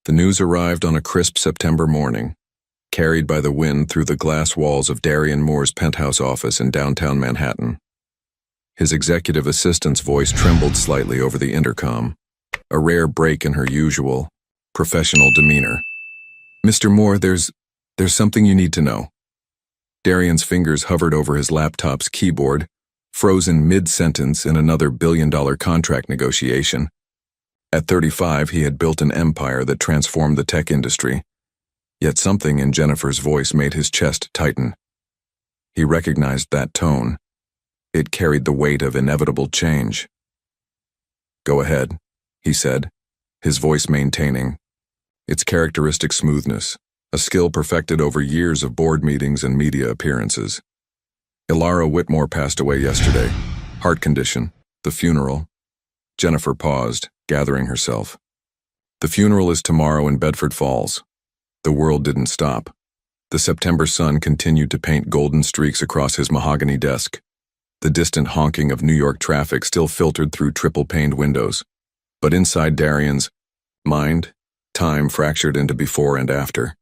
The news arrived on a crisp September morning, carried by the wind through the glass walls of Darian Moore's penthouse office in downtown Manhattan. His executive assistant's voice trembled slightly over the intercom, a rare break in her usual, professional demeanor. "Mr. Moore, there's something you need to know." Darian's fingers hovered over his laptop's keyboard, frozen mid-sentence in another billion-dollar contract negotiation. At 35, he had built an empire that transformed the tech industry, yet something in Jennifer's voice made his chest tighten. He recognized that tone. It carried the weight of inevitable change. "Go ahead," he said, his voice maintaining its characteristic smoothness, a skill perfected over years of board meetings and media appearances. Ilara Whitmore passed away yesterday. Heart condition. The funeral. Jennifer paused, gathering herself. The funeral is tomorrow in Bedford Falls. The world didn't stop. The September sun continued to paint golden streaks across his mahogany desk. The distant honking of New York traffic still filtered through triple-paned windows. But inside Darian's mind, time fractured into before and after.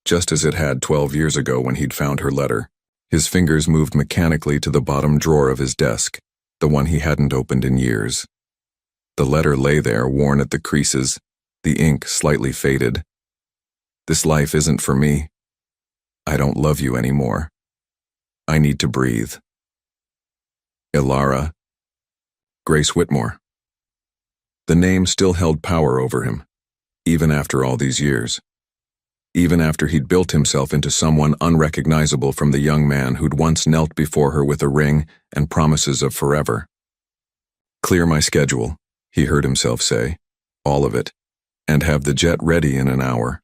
Just as it had 12 years ago when he'd found her letter. His fingers moved mechanically to the bottom drawer of his desk, the one he hadn't opened in years. The letter lay there, worn at the creases, the ink slightly faded. "This life isn't for me. I don't love you anymore. I need to breathe. Ilara. Grace Whitmore." The name still held power over him, even after all these years. Even after he'd built himself into someone unrecognizable from the young man who'd once knelt before her with a ring and promises of forever. "Clear my schedule," he heard himself say, "all of it, and have the jet ready in an hour."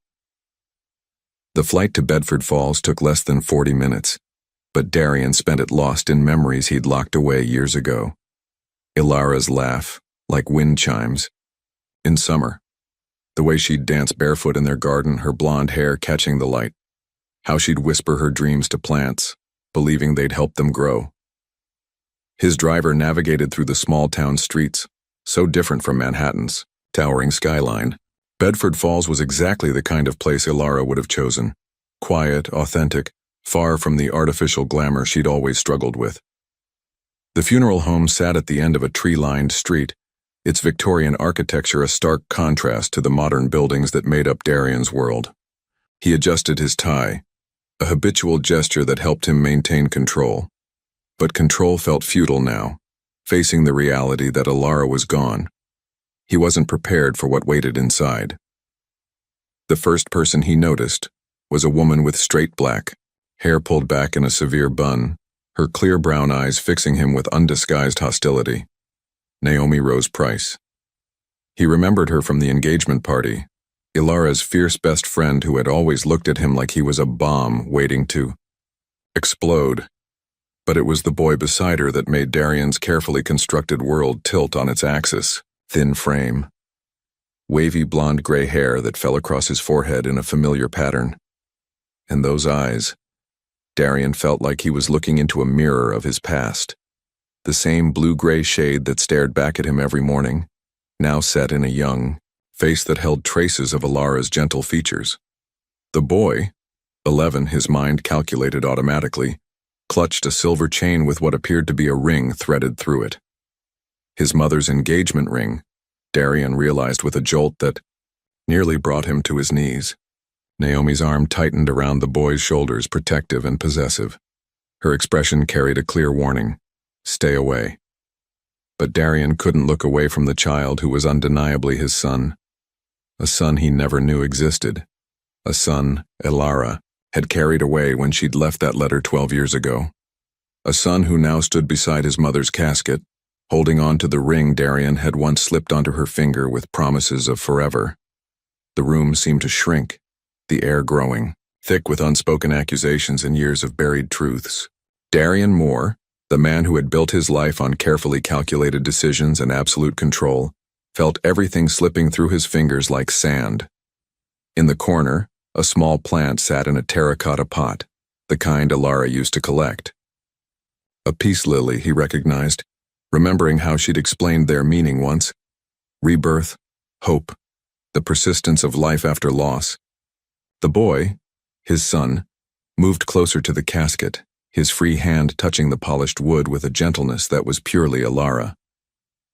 The flight to Bedford Falls took less than 40 minutes, but Darian spent it lost in memories he'd locked away years ago. Ilara's laugh, like wind chimes. In summer. The way she'd dance barefoot in their garden, her blonde hair catching the light. How she'd whisper her dreams to plants, believing they'd help them grow. His driver navigated through the small-town streets, so different from Manhattan's towering skyline. Bedford Falls was exactly the kind of place Ilara would have chosen. Quiet, authentic, far from the artificial glamour she'd always struggled with. The funeral home sat at the end of a tree-lined street, its Victorian architecture a stark contrast to the modern buildings that made up Darian's world. He adjusted his tie, a habitual gesture that helped him maintain control. But control felt futile now, facing the reality that Ilara was gone. He wasn't prepared for what waited inside. The first person he noticed was a woman with straight black, hair pulled back in a severe bun, her clear brown eyes fixing him with undisguised hostility. Naomi Rose Price. He remembered her from the engagement party, Ilara's fierce best friend who had always looked at him like he was a bomb waiting to explode. But it was the boy beside her that made Darian's carefully constructed world tilt on its axis. Thin frame. Wavy blonde gray hair that fell across his forehead in a familiar pattern. And those eyes. Darian felt like he was looking into a mirror of his past. The same blue-gray shade that stared back at him every morning, now set in a young face that held traces of Ilara's gentle features. The boy, 11, his mind calculated automatically, clutched a silver chain with what appeared to be a ring threaded through it. His mother's engagement ring, Darian realized with a jolt that nearly brought him to his knees. Naomi's arm tightened around the boy's shoulders, protective and possessive. Her expression carried a clear warning. Stay away. But Darian couldn't look away from the child who was undeniably his son. A son he never knew existed. A son Ilara had carried away when she'd left that letter 12 years ago. A son who now stood beside his mother's casket, holding on to the ring Darian had once slipped onto her finger with promises of forever. The room seemed to shrink, the air growing, thick with unspoken accusations and years of buried truths. Darian Moore, the man who had built his life on carefully calculated decisions and absolute control, felt everything slipping through his fingers like sand. In the corner, a small plant sat in a terracotta pot, the kind Ilara used to collect. A peace lily, he recognized, remembering how she'd explained their meaning once. Rebirth, hope, the persistence of life after loss. The boy, his son, moved closer to the casket, his free hand touching the polished wood with a gentleness that was purely Alara.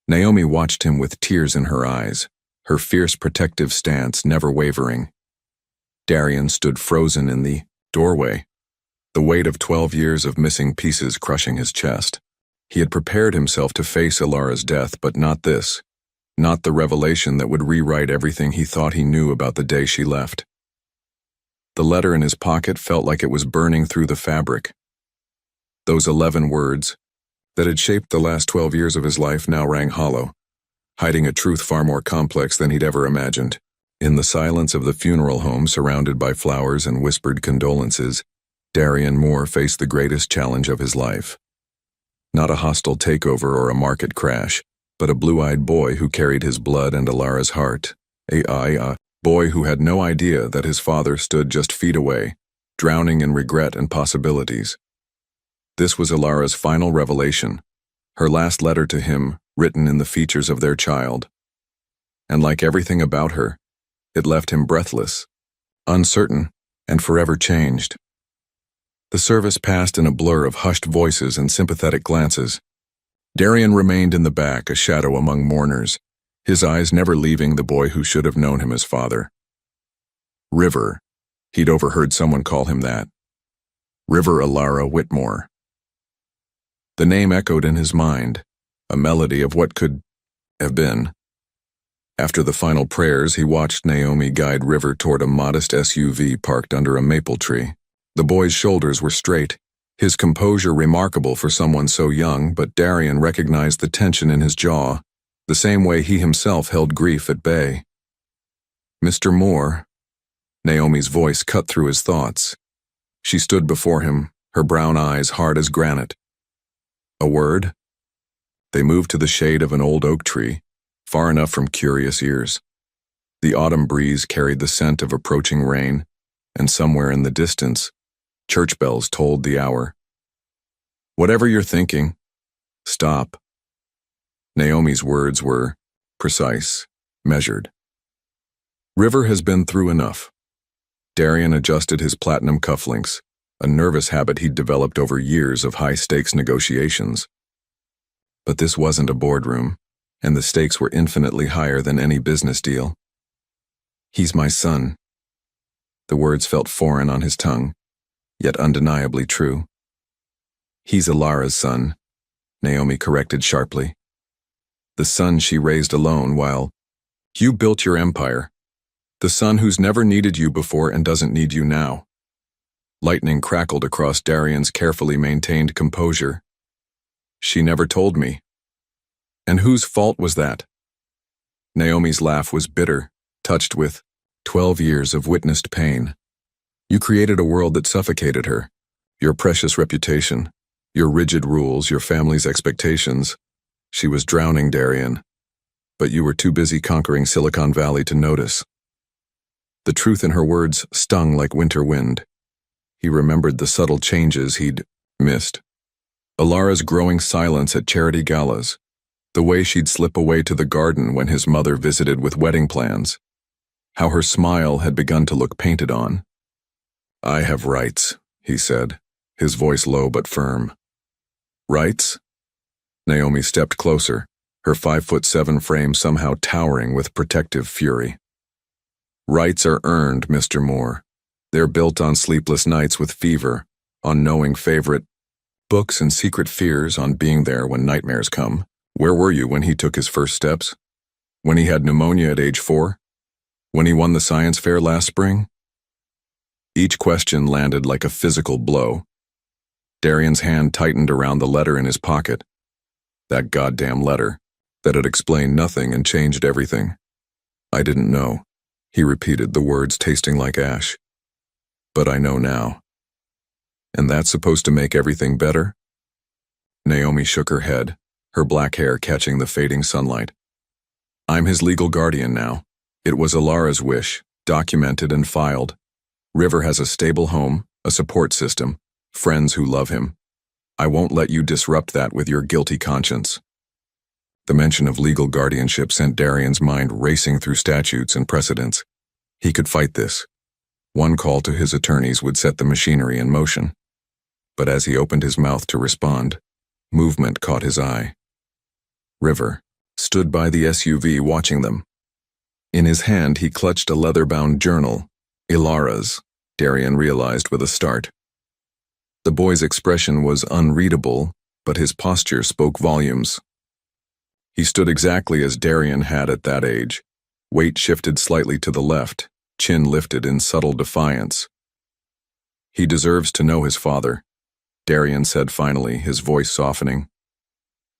Naomi watched him with tears in her eyes, her fierce protective stance never wavering. Darian stood frozen in the doorway, the weight of 12 years of missing pieces crushing his chest. He had prepared himself to face Alara's death, but not this, not the revelation that would rewrite everything he thought he knew about the day she left. The letter in his pocket felt like it was burning through the fabric. Those 11 words that had shaped the last 12 years of his life now rang hollow, hiding a truth far more complex than he'd ever imagined. In the silence of the funeral home, surrounded by flowers and whispered condolences, Darian Moore faced the greatest challenge of his life. Not a hostile takeover or a market crash, but a blue-eyed boy who carried his blood and Alara's heart. A boy who had no idea that his father stood just feet away, drowning in regret and possibilities. This was Alara's final revelation, her last letter to him, written in the features of their child. And like everything about her, it left him breathless, uncertain, and forever changed. The service passed in a blur of hushed voices and sympathetic glances. Darian remained in the back, a shadow among mourners, his eyes never leaving the boy who should have known him as father. River, he'd overheard someone call him that. River Alara Whitmore. The name echoed in his mind, a melody of what could have been. After the final prayers, he watched Naomi guide River toward a modest SUV parked under a maple tree. The boy's shoulders were straight, his composure remarkable for someone so young, but Darian recognized the tension in his jaw, the same way he himself held grief at bay. Mr. Moore, Naomi's voice cut through his thoughts. She stood before him, her brown eyes hard as granite. A word? They moved to the shade of an old oak tree, far enough from curious ears. The autumn breeze carried the scent of approaching rain, and somewhere in the distance, church bells tolled the hour. Whatever you're thinking, stop. Naomi's words were precise, measured. River has been through enough. Darian adjusted his platinum cufflinks, a nervous habit he'd developed over years of high-stakes negotiations. But this wasn't a boardroom, and the stakes were infinitely higher than any business deal. He's my son. The words felt foreign on his tongue, yet undeniably true. He's Alara's son, Naomi corrected sharply. The son she raised alone while you built your empire. The son who's never needed you before and doesn't need you now. Lightning crackled across Darian's carefully maintained composure. She never told me. And whose fault was that? Naomi's laugh was bitter, touched with 12 years of witnessed pain. You created a world that suffocated her. Your precious reputation, your rigid rules, your family's expectations. She was drowning, Darian. But you were too busy conquering Silicon Valley to notice. The truth in her words stung like winter wind. He remembered the subtle changes he'd missed. Alara's growing silence at charity galas, the way she'd slip away to the garden when his mother visited with wedding plans, how her smile had begun to look painted on. I have rights, he said, his voice low but firm. Rights? Naomi stepped closer, her 5'7" frame somehow towering with protective fury. Rights are earned, Mr. Moore. They're built on sleepless nights with fever, on knowing favorite books and secret fears, on being there when nightmares come. Where were you when he took his first steps? When he had pneumonia at age 4? When he won the science fair last spring? Each question landed like a physical blow. Darian's hand tightened around the letter in his pocket. That goddamn letter, that had explained nothing and changed everything. I didn't know. He repeated, the words tasting like ash. But I know now. And that's supposed to make everything better? Naomi shook her head, her black hair catching the fading sunlight. I'm his legal guardian now. It was Alara's wish, documented and filed. River has a stable home, a support system, friends who love him. I won't let you disrupt that with your guilty conscience. The mention of legal guardianship sent Darian's mind racing through statutes and precedents. He could fight this. One call to his attorneys would set the machinery in motion. But as he opened his mouth to respond, movement caught his eye. River stood by the SUV watching them. In his hand, he clutched a leather-bound journal, Ilara's, Darian realized with a start. The boy's expression was unreadable, but his posture spoke volumes. He stood exactly as Darian had at that age, weight shifted slightly to the left, chin lifted in subtle defiance. He deserves to know his father, Darian said finally, his voice softening.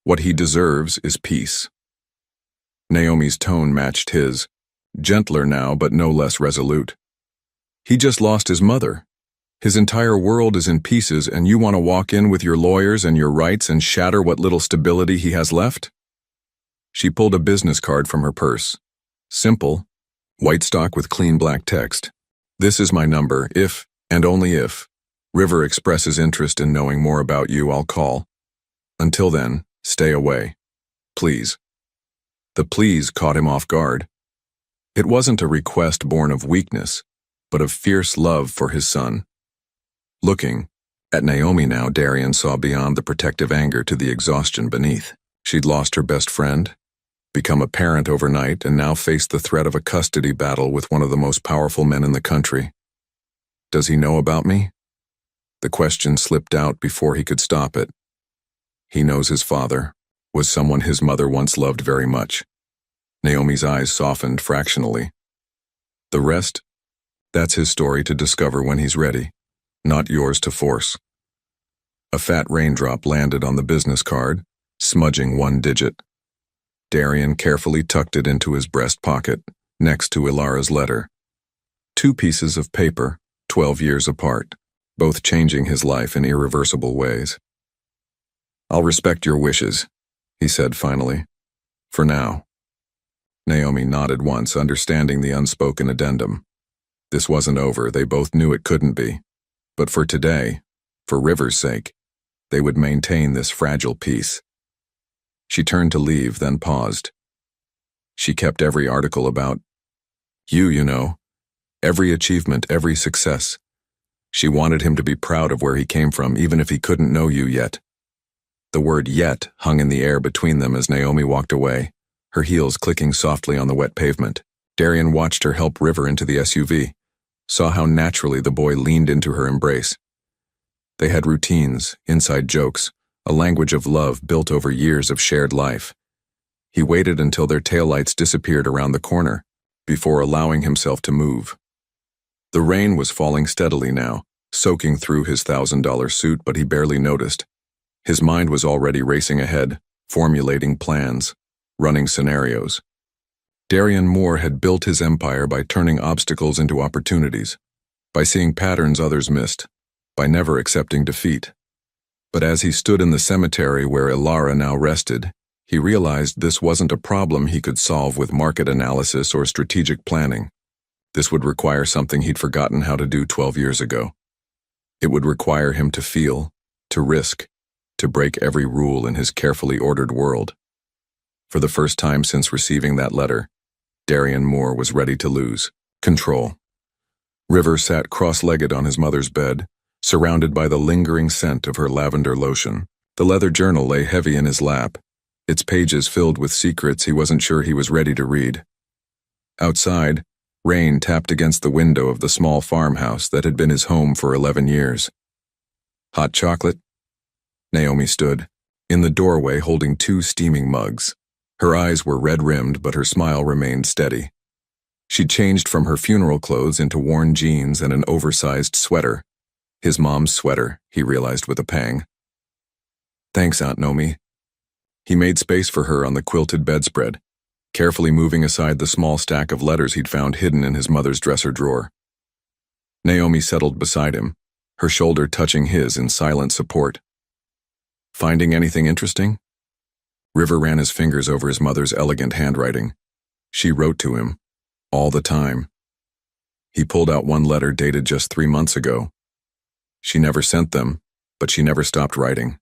What he deserves is peace. Naomi's tone matched his, gentler now but no less resolute. He just lost his mother. His entire world is in pieces and you want to walk in with your lawyers and your rights and shatter what little stability he has left? She pulled a business card from her purse. Simple, white stock with clean black text. This is my number. If, and only if, River expresses interest in knowing more about you, I'll call. Until then, stay away. Please. The please caught him off guard. It wasn't a request born of weakness, but of fierce love for his son. Looking at Naomi now, Darian saw beyond the protective anger to the exhaustion beneath. She'd lost her best friend, become a parent overnight, and now faced the threat of a custody battle with one of the most powerful men in the country. Does he know about me? The question slipped out before he could stop it. He knows his father was someone his mother once loved very much. Naomi's eyes softened fractionally. The rest? That's his story to discover when he's ready, not yours to force. A fat raindrop landed on the business card, smudging one digit. Darian carefully tucked it into his breast pocket, next to Ilara's letter. 2 pieces of paper, 12 years apart, both changing his life in irreversible ways. I'll respect your wishes, he said finally. For now. Naomi nodded once, understanding the unspoken addendum. This wasn't over, they both knew it couldn't be. But for today, for River's sake, they would maintain this fragile peace. She turned to leave, then paused. She kept every article about you know, every achievement, every success. She wanted him to be proud of where he came from, even if he couldn't know you yet. The word yet hung in the air between them as Naomi walked away, her heels clicking softly on the wet pavement. Darian watched her help River into the SUV, saw how naturally the boy leaned into her embrace. They had routines, inside jokes, a language of love built over years of shared life. He waited until their taillights disappeared around the corner, before allowing himself to move. The rain was falling steadily now, soaking through his $1,000 suit, but he barely noticed. His mind was already racing ahead, formulating plans, running scenarios. Darian Moore had built his empire by turning obstacles into opportunities, by seeing patterns others missed, by never accepting defeat. But as he stood in the cemetery where Ilara now rested, he realized this wasn't a problem he could solve with market analysis or strategic planning. This would require something he'd forgotten how to do 12 years ago. It would require him to feel, to risk, to break every rule in his carefully ordered world. For the first time since receiving that letter, Darian Moore was ready to lose control. River sat cross-legged on his mother's bed, surrounded by the lingering scent of her lavender lotion. The leather journal lay heavy in his lap, its pages filled with secrets he wasn't sure he was ready to read. Outside, rain tapped against the window of the small farmhouse that had been his home for 11 years. Hot chocolate? Naomi stood, in the doorway holding 2 steaming mugs. Her eyes were red-rimmed, but her smile remained steady. She'd changed from her funeral clothes into worn jeans and an oversized sweater. His mom's sweater, he realized with a pang. Thanks, Aunt Nomi. He made space for her on the quilted bedspread, carefully moving aside the small stack of letters he'd found hidden in his mother's dresser drawer. Naomi settled beside him, her shoulder touching his in silent support. Finding anything interesting? River ran his fingers over his mother's elegant handwriting. She wrote to him, all the time. He pulled out one letter dated just 3 months ago. She never sent them, but she never stopped writing.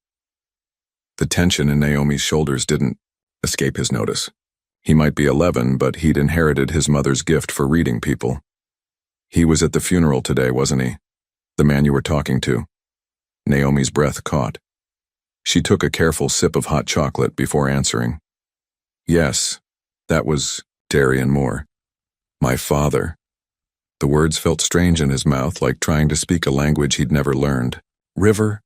The tension in Naomi's shoulders didn't escape his notice. He might be 11, but he'd inherited his mother's gift for reading people. He was at the funeral today, wasn't he? The man you were talking to. Naomi's breath caught. She took a careful sip of hot chocolate before answering. Yes, that was Darian Moore. My father. The words felt strange in his mouth, like trying to speak a language he'd never learned. River?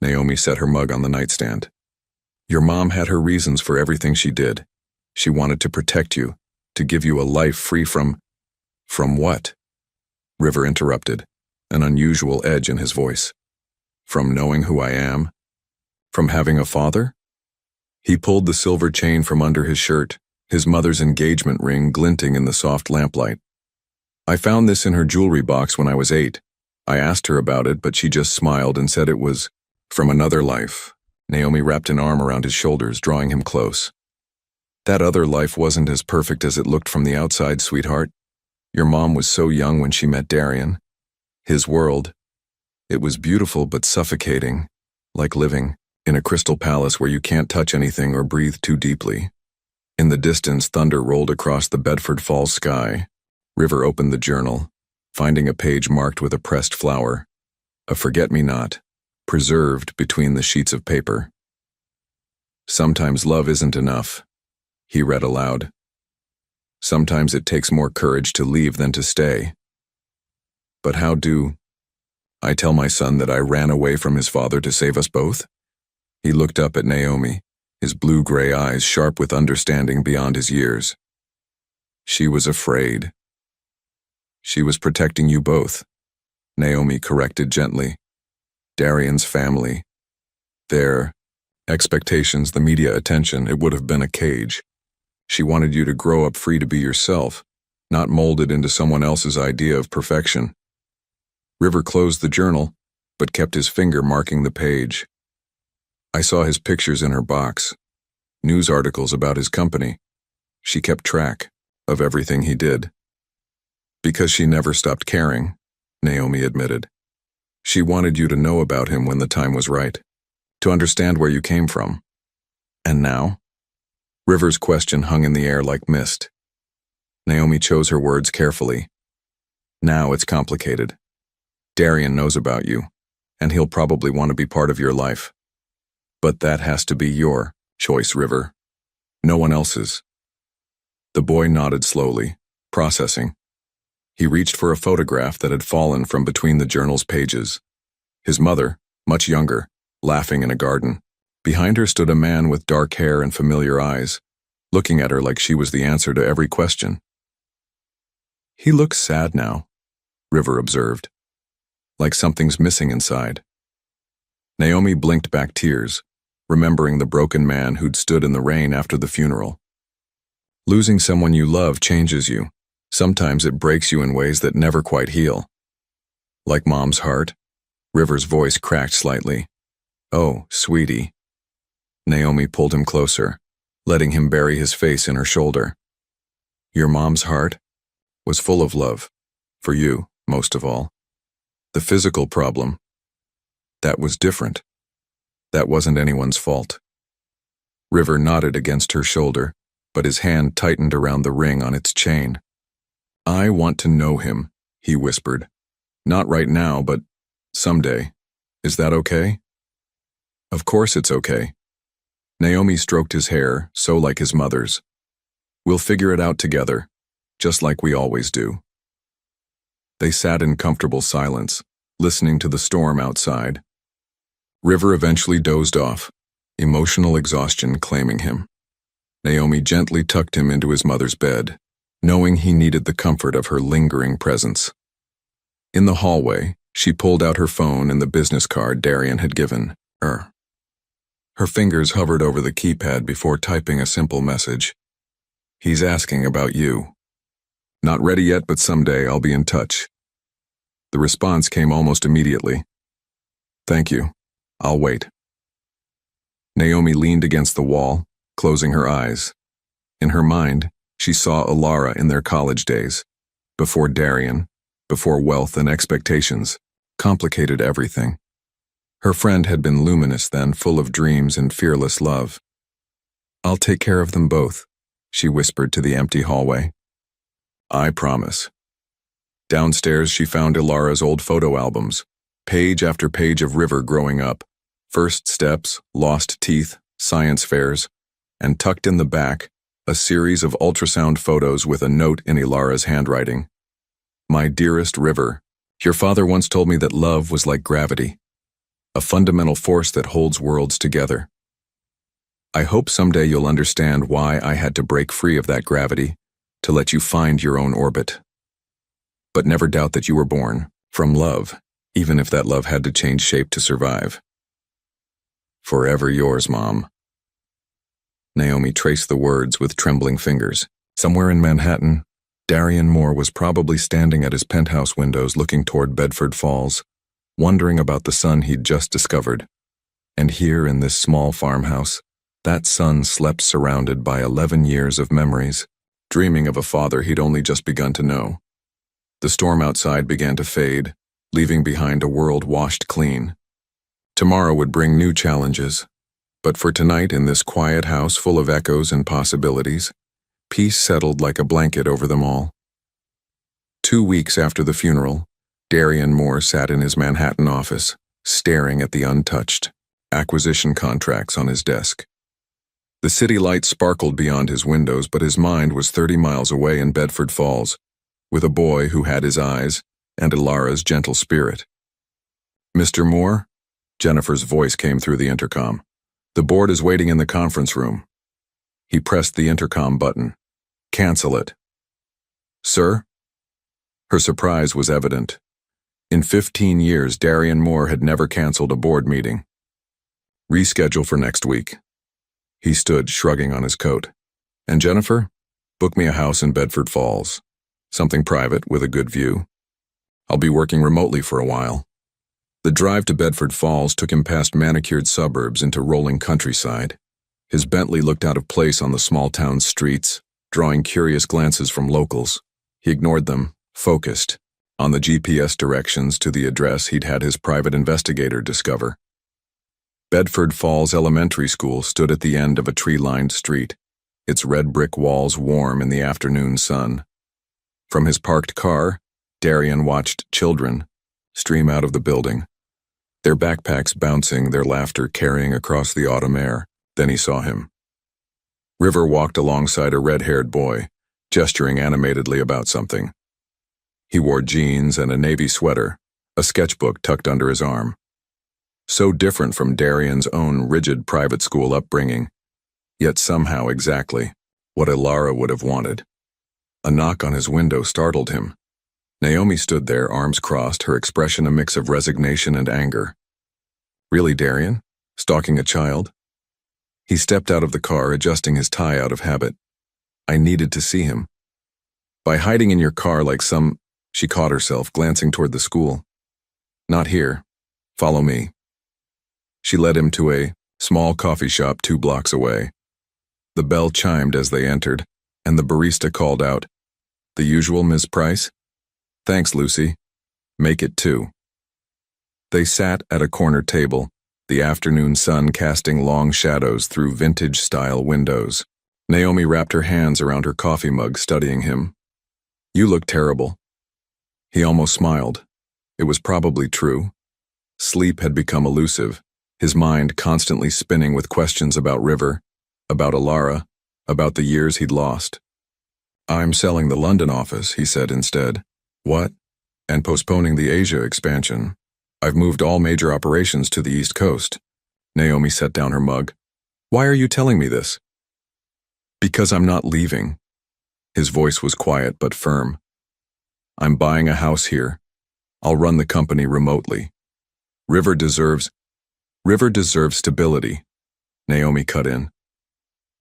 Naomi set her mug on the nightstand. Your mom had her reasons for everything she did. She wanted to protect you, to give you a life free from... From what? River interrupted, an unusual edge in his voice. From knowing who I am? From having a father? He pulled the silver chain from under his shirt, his mother's engagement ring glinting in the soft lamplight. I found this in her jewelry box when I was 8. I asked her about it, but she just smiled and said it was from another life. Naomi wrapped an arm around his shoulders, drawing him close. That other life wasn't as perfect as it looked from the outside, sweetheart. Your mom was so young when she met Darian. His world. It was beautiful but suffocating, like living in a crystal palace where you can't touch anything or breathe too deeply. In the distance, thunder rolled across the Bedford Falls sky. River opened the journal, finding a page marked with a pressed flower, a forget-me-not, preserved between the sheets of paper. Sometimes love isn't enough, he read aloud. Sometimes it takes more courage to leave than to stay. But how do I tell my son that I ran away from his father to save us both? He looked up at Naomi, his blue-gray eyes sharp with understanding beyond his years. She was afraid. She was protecting you both, Naomi corrected gently. Darian's family. Their expectations, the media attention, it would have been a cage. She wanted you to grow up free to be yourself, not molded into someone else's idea of perfection. River closed the journal, but kept his finger marking the page. I saw his pictures in her box, news articles about his company. She kept track of everything he did. Because she never stopped caring, Naomi admitted. She wanted you to know about him when the time was right, to understand where you came from. And now? River's question hung in the air like mist. Naomi chose her words carefully. Now it's complicated. Darian knows about you, and he'll probably want to be part of your life. But that has to be your choice, River. No one else's. The boy nodded slowly, processing. He reached for a photograph that had fallen from between the journal's pages. His mother, much younger, laughing in a garden. Behind her stood a man with dark hair and familiar eyes, looking at her like she was the answer to every question. He looks sad now, River observed, like something's missing inside. Naomi blinked back tears, remembering the broken man who'd stood in the rain after the funeral. Losing someone you love changes you. Sometimes it breaks you in ways that never quite heal. Like Mom's heart? River's voice cracked slightly. Oh, sweetie. Naomi pulled him closer, letting him bury his face in her shoulder. Your mom's heart was full of love, for you, most of all. The physical problem, that was different. That wasn't anyone's fault. River nodded against her shoulder, but his hand tightened around the ring on its chain. I want to know him, he whispered. Not right now, but someday. Is that okay? Of course it's okay. Naomi stroked his hair, so like his mother's. We'll figure it out together, just like we always do. They sat in comfortable silence, listening to the storm outside. River eventually dozed off, emotional exhaustion claiming him. Naomi gently tucked him into his mother's bed, knowing he needed the comfort of her lingering presence. In the hallway, she pulled out her phone and the business card Darian had given her. Her fingers hovered over the keypad before typing a simple message. He's asking about you. Not ready yet, but someday I'll be in touch. The response came almost immediately. Thank you. I'll wait. Naomi leaned against the wall, closing her eyes. In her mind, she saw Alara in their college days, before Darian, before wealth and expectations, complicated everything. Her friend had been luminous then, full of dreams and fearless love. I'll take care of them both, she whispered to the empty hallway. I promise. Downstairs, she found Ilara's old photo albums, page after page of River growing up, first steps, lost teeth, science fairs, and tucked in the back, a series of ultrasound photos with a note in Ilara's handwriting. My dearest River, your father once told me that love was like gravity, a fundamental force that holds worlds together. I hope someday you'll understand why I had to break free of that gravity to let you find your own orbit. But never doubt that you were born from love, even if that love had to change shape to survive. Forever yours, Mom. Naomi traced the words with trembling fingers. Somewhere in Manhattan, Darian Moore was probably standing at his penthouse windows looking toward Bedford Falls, wondering about the son he'd just discovered. And here in this small farmhouse, that son slept surrounded by 11 years of memories, dreaming of a father he'd only just begun to know. The storm outside began to fade, leaving behind a world washed clean. Tomorrow would bring new challenges, but for tonight in this quiet house full of echoes and possibilities, peace settled like a blanket over them all. 2 weeks after the funeral, Darian Moore sat in his Manhattan office, staring at the untouched acquisition contracts on his desk. The city lights sparkled beyond his windows, but his mind was 30 miles away in Bedford Falls, with a boy who had his eyes and Ilara's gentle spirit. Mr. Moore? Jennifer's voice came through the intercom. The board is waiting in the conference room. He pressed the intercom button. Cancel it. Sir? Her surprise was evident. In 15 years, Darian Moore had never canceled a board meeting. Reschedule for next week. He stood, shrugging on his coat. And Jennifer? Book me a house in Bedford Falls. Something private with a good view. I'll be working remotely for a while. The drive to Bedford Falls took him past manicured suburbs into rolling countryside. His Bentley looked out of place on the small town streets, drawing curious glances from locals. He ignored them, focused on the GPS directions to the address he'd had his private investigator discover. Bedford Falls Elementary School stood at the end of a tree-lined street, its red brick walls warm in the afternoon sun. From his parked car, Darian watched children stream out of the building, their backpacks bouncing, their laughter carrying across the autumn air. Then he saw him. River walked alongside a red-haired boy, gesturing animatedly about something. He wore jeans and a navy sweater, a sketchbook tucked under his arm. So different from Darian's own rigid private school upbringing, yet somehow exactly what Ilara would have wanted. A knock on his window startled him. Naomi stood there, arms crossed, her expression a mix of resignation and anger. Really, Darian? Stalking a child? He stepped out of the car, adjusting his tie out of habit. I needed to see him. By hiding in your car like some... She caught herself, glancing toward the school. Not here. Follow me. She led him to a small coffee shop 2 blocks away. The bell chimed as they entered, and the barista called out, The usual, Ms. Price? Thanks, Lucy. Make it 2. They sat at a corner table, the afternoon sun casting long shadows through vintage-style windows. Naomi wrapped her hands around her coffee mug, studying him. You look terrible. He almost smiled. It was probably true. Sleep had become elusive, his mind constantly spinning with questions about River, about Ilara, about the years he'd lost. I'm selling the London office, he said instead. What? And postponing the Asia expansion. I've moved all major operations to the East Coast. Naomi set down her mug. Why are you telling me this? Because I'm not leaving. His voice was quiet but firm. I'm buying a house here. I'll run the company remotely. River deserves stability, Naomi cut in.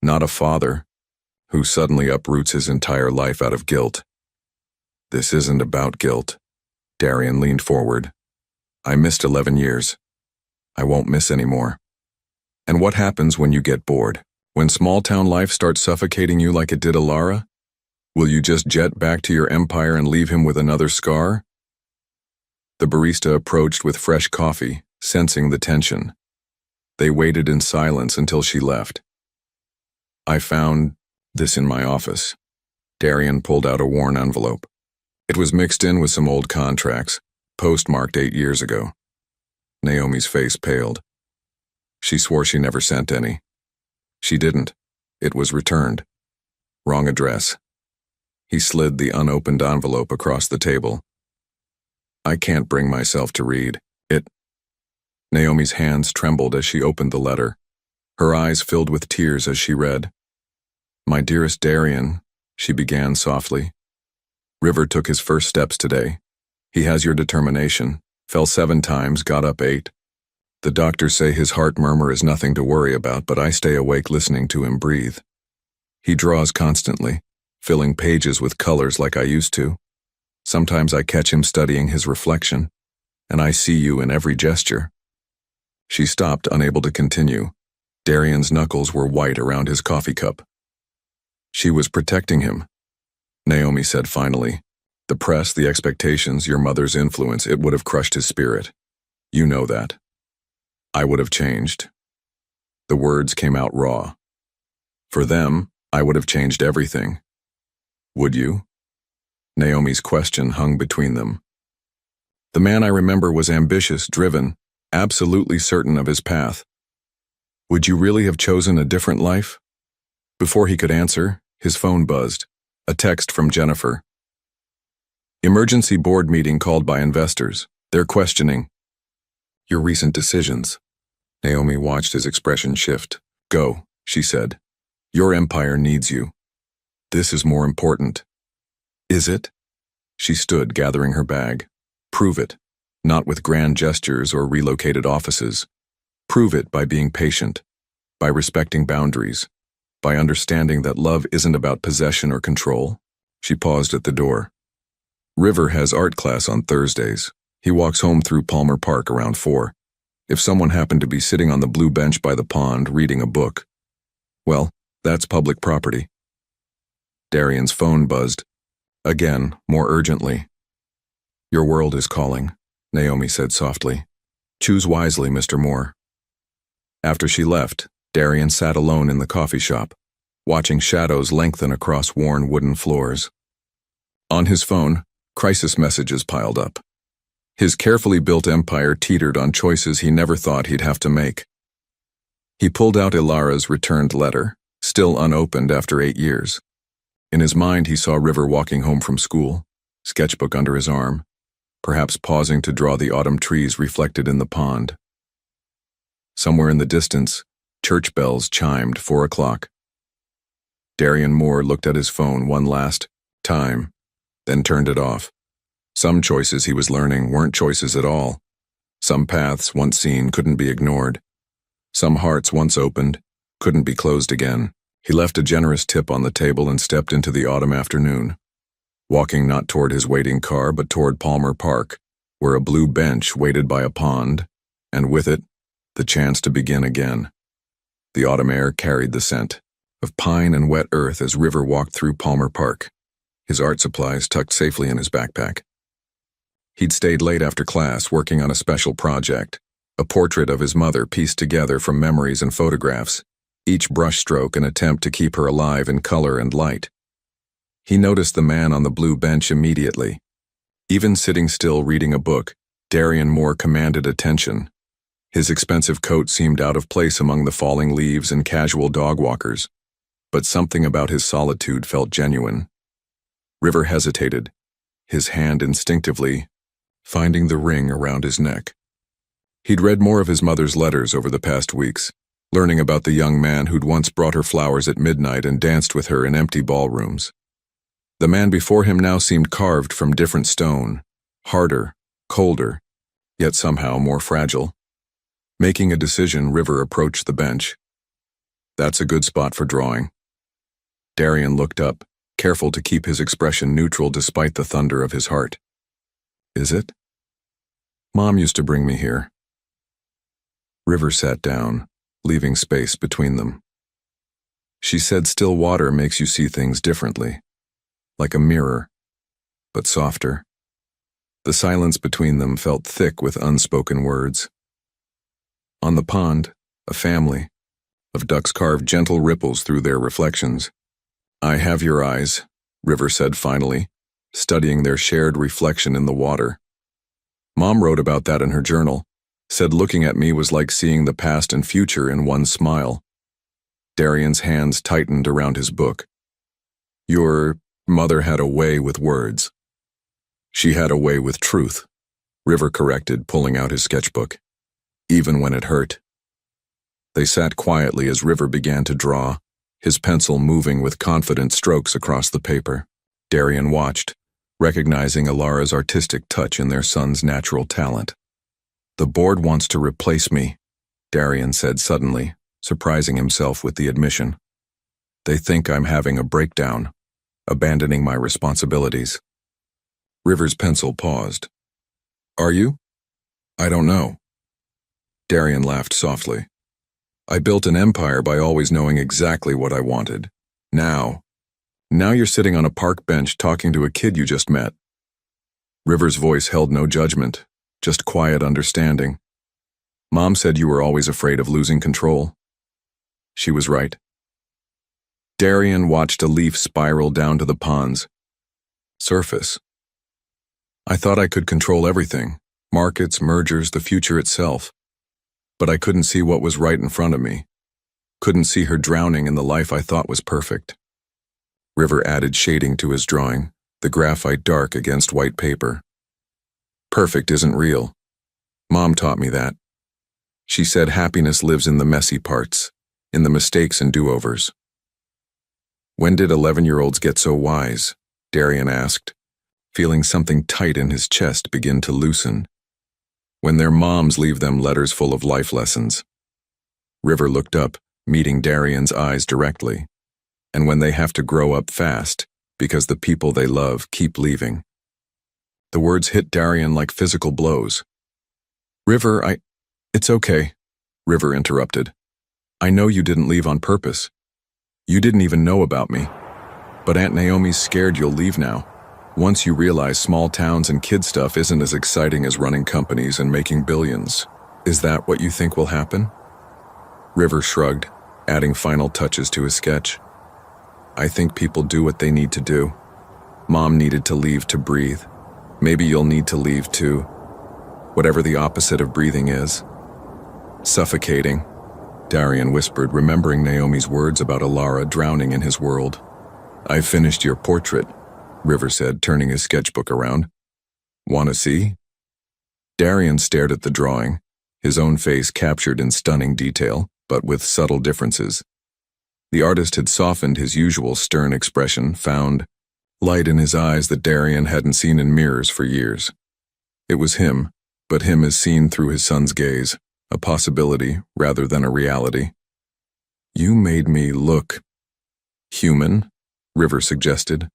Not a father who suddenly uproots his entire life out of guilt. This isn't about guilt. Darian leaned forward. I missed 11 years. I won't miss any more. And what happens when you get bored? When small-town life starts suffocating you like it did Ilara? Will you just jet back to your empire and leave him with another scar? The barista approached with fresh coffee, sensing the tension. They waited in silence until she left. I found this in my office. Darian pulled out a worn envelope. It was mixed in with some old contracts, postmarked 8 years ago. Naomi's face paled. She swore she never sent any. She didn't. It was returned. Wrong address. He slid the unopened envelope across the table. I can't bring myself to read it. Naomi's hands trembled as she opened the letter. Her eyes filled with tears as she read. My dearest Darian, she began softly. River took his first steps today. He has your determination. Fell 7 times, got up 8. The doctors say his heart murmur is nothing to worry about, but I stay awake listening to him breathe. He draws constantly, filling pages with colors like I used to. Sometimes I catch him studying his reflection, and I see you in every gesture. She stopped, unable to continue. Darian's knuckles were white around his coffee cup. She was protecting him. Naomi said finally, the press, the expectations, your mother's influence, it would have crushed his spirit. You know that. I would have changed. The words came out raw. For them, I would have changed everything. Would you? Naomi's question hung between them. The man I remember was ambitious, driven, absolutely certain of his path. Would you really have chosen a different life? Before he could answer, his phone buzzed. A text from Jennifer. Emergency board meeting called by investors. They're questioning your recent decisions. Naomi watched his expression shift. Go, she said. Your empire needs you. This is more important. Is it? She stood, gathering her bag. Prove it. Not with grand gestures or relocated offices. Prove it by being patient, by respecting boundaries, by understanding that love isn't about possession or control. She paused at the door. River has art class on Thursdays. He walks home through Palmer Park around 4. If someone happened to be sitting on the blue bench by the pond reading a book, well, that's public property. Darian's phone buzzed. Again, more urgently. Your world is calling, Naomi said softly. Choose wisely, Mr. Moore. After she left, Darian sat alone in the coffee shop, watching shadows lengthen across worn wooden floors. On his phone, crisis messages piled up. His carefully built empire teetered on choices he never thought he'd have to make. He pulled out Ilara's returned letter, still unopened after 8 years. In his mind, he saw River walking home from school, sketchbook under his arm, perhaps pausing to draw the autumn trees reflected in the pond. Somewhere in the distance, church bells chimed 4 o'clock. Darian Moore looked at his phone one last time, then turned it off. Some choices he was learning weren't choices at all. Some paths, once seen, couldn't be ignored. Some hearts, once opened, couldn't be closed again. He left a generous tip on the table and stepped into the autumn afternoon, walking not toward his waiting car but toward Palmer Park, where a blue bench waited by a pond, and with it, the chance to begin again. The autumn air carried the scent of pine and wet earth as River walked through Palmer Park, his art supplies tucked safely in his backpack. He'd stayed late after class working on a special project, a portrait of his mother pieced together from memories and photographs, each brushstroke an attempt to keep her alive in color and light. He noticed the man on the blue bench immediately. Even sitting still reading a book, Darian Moore commanded attention. His expensive coat seemed out of place among the falling leaves and casual dog walkers, but something about his solitude felt genuine. River hesitated, his hand instinctively finding the ring around his neck. He'd read more of his mother's letters over the past weeks, learning about the young man who'd once brought her flowers at midnight and danced with her in empty ballrooms. The man before him now seemed carved from different stone, harder, colder, yet somehow more fragile. Making a decision, River approached the bench. That's a good spot for drawing. Darian looked up, careful to keep his expression neutral despite the thunder of his heart. Is it? Mom used to bring me here. River sat down, leaving space between them. She said still water makes you see things differently, like a mirror, but softer. The silence between them felt thick with unspoken words. On the pond, a family, of ducks carved gentle ripples through their reflections. "I have your eyes," River said finally, studying their shared reflection in the water. Mom wrote about that in her journal, said looking at me was like seeing the past and future in one smile. Darian's hands tightened around his book. "Your mother had a way with words." "She had a way with truth," River corrected, pulling out his sketchbook. "Even when it hurt." They sat quietly as River began to draw, his pencil moving with confident strokes across the paper. Darian watched, recognizing Alara's artistic touch in their son's natural talent. "The board wants to replace me," Darian said suddenly, surprising himself with the admission. "They think I'm having a breakdown, abandoning my responsibilities." River's pencil paused. "Are you?" "I don't know." Darian laughed softly. "I built an empire by always knowing exactly what I wanted. Now you're sitting on a park bench talking to a kid you just met." River's voice held no judgment, just quiet understanding. "Mom said you were always afraid of losing control." She was right. Darian watched a leaf spiral down to the pond's surface. "I thought I could control everything, markets, mergers, the future itself. But I couldn't see what was right in front of me. Couldn't see her drowning in the life I thought was perfect." River added shading to his drawing, the graphite dark against white paper. "Perfect isn't real. Mom taught me that. She said happiness lives in the messy parts, in the mistakes and do-overs." "When did 11-year-olds get so wise?" Darian asked, feeling something tight in his chest begin to loosen. "When their moms leave them letters full of life lessons." River looked up, meeting Darian's eyes directly. "And when they have to grow up fast, because the people they love keep leaving." The words hit Darian like physical blows. "River, It's okay," River interrupted. "I know you didn't leave on purpose. You didn't even know about me. But Aunt Naomi's scared you'll leave now. Once you realize small towns and kid stuff isn't as exciting as running companies and making billions. Is that what you think will happen?" River shrugged, adding final touches to his sketch. "I think people do what they need to do. Mom needed to leave to breathe. Maybe you'll need to leave too. Whatever the opposite of breathing is." "Suffocating," Darian whispered, remembering Naomi's words about Alara drowning in his world. "I've finished your portrait," River said, turning his sketchbook around. "Want to see?" Darian stared at the drawing, his own face captured in stunning detail, but with subtle differences. The artist had softened his usual stern expression, found light in his eyes that Darian hadn't seen in mirrors for years. It was him, but him as seen through his son's gaze, a possibility rather than a reality. "You made me look human," River suggested.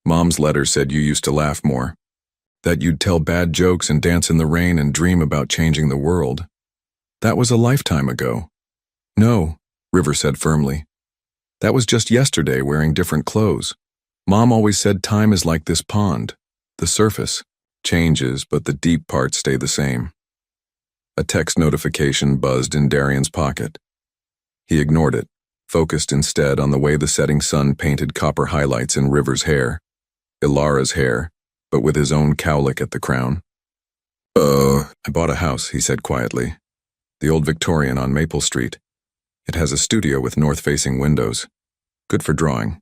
"Mom's letter said you used to laugh more, that you'd tell bad jokes and dance in the rain and dream about changing the world. That was a lifetime ago." "No," River said firmly. "That was just yesterday wearing different clothes. Mom always said time is like this pond. The surface changes, but the deep parts stay the same." A text notification buzzed in Darian's pocket. He ignored it, focused instead on the way the setting sun painted copper highlights in River's hair, Ilara's hair, but with his own cowlick at the crown. I bought a house," he said quietly. "The old Victorian on Maple Street. It has a studio with north-facing windows. Good for drawing."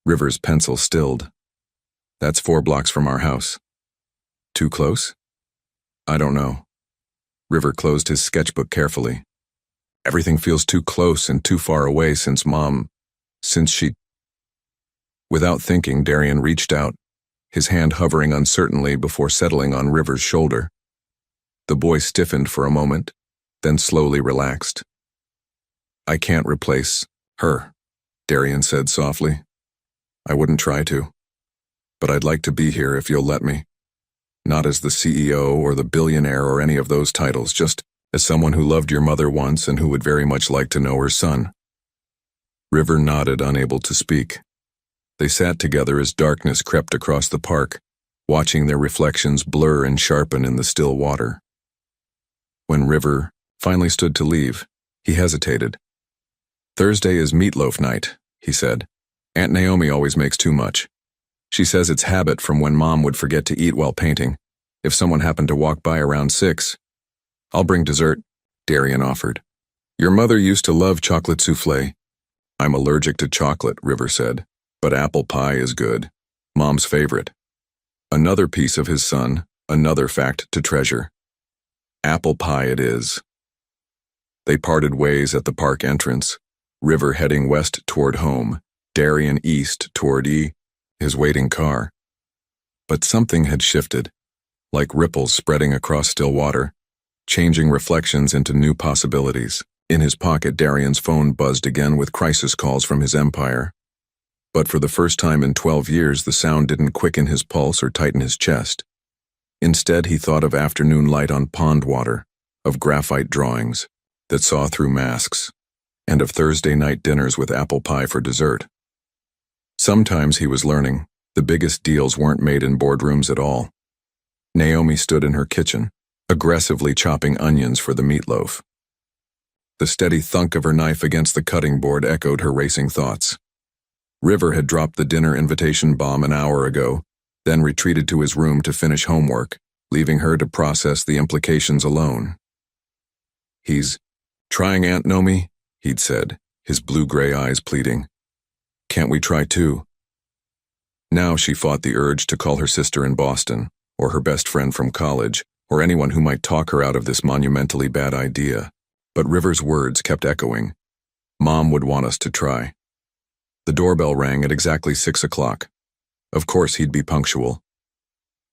River's pencil stilled. "That's 4 blocks from our house." "Too close?" "I don't know." River closed his sketchbook carefully. "Everything feels too close and too far away since she..." Without thinking, Darian reached out, his hand hovering uncertainly before settling on River's shoulder. The boy stiffened for a moment, then slowly relaxed. "I can't replace her," Darian said softly. "I wouldn't try to. But I'd like to be here if you'll let me. Not as the CEO or the billionaire or any of those titles, just as someone who loved your mother once and who would very much like to know her son." River nodded, unable to speak. They sat together as darkness crept across the park, watching their reflections blur and sharpen in the still water. When River finally stood to leave, he hesitated, Thursday is meatloaf night, he said. Aunt Naomi always makes too much. She says it's habit from when Mom would forget to eat while painting. If someone happened to walk by around 6. I'll bring dessert, Darian offered. Your mother used to love chocolate souffle. I'm allergic to chocolate, River said, but apple pie is good. Mom's favorite. Another piece of his son, another fact to treasure. Apple pie it is. They parted ways at the park entrance, River heading west toward home, Darian east toward his waiting car. But something had shifted, like ripples spreading across still water, changing reflections into new possibilities. In his pocket, Darian's phone buzzed again with crisis calls from his empire. But for the first time in 12 years, the sound didn't quicken his pulse or tighten his chest. Instead, he thought of afternoon light on pond water, of graphite drawings that saw through masks, and of Thursday night dinners with apple pie for dessert. Sometimes, he was learning, the biggest deals weren't made in boardrooms at all. Naomi stood in her kitchen, aggressively chopping onions for the meatloaf. The steady thunk of her knife against the cutting board echoed her racing thoughts. River had dropped the dinner invitation bomb an hour ago, then retreated to his room to finish homework, leaving her to process the implications alone. He's trying, Aunt Naomi, he'd said, his blue-gray eyes pleading. Can't we try too? Now she fought the urge to call her sister in Boston, or her best friend from college, or anyone who might talk her out of this monumentally bad idea. But River's words kept echoing. Mom would want us to try. The doorbell rang at exactly 6 o'clock. Of course he'd be punctual.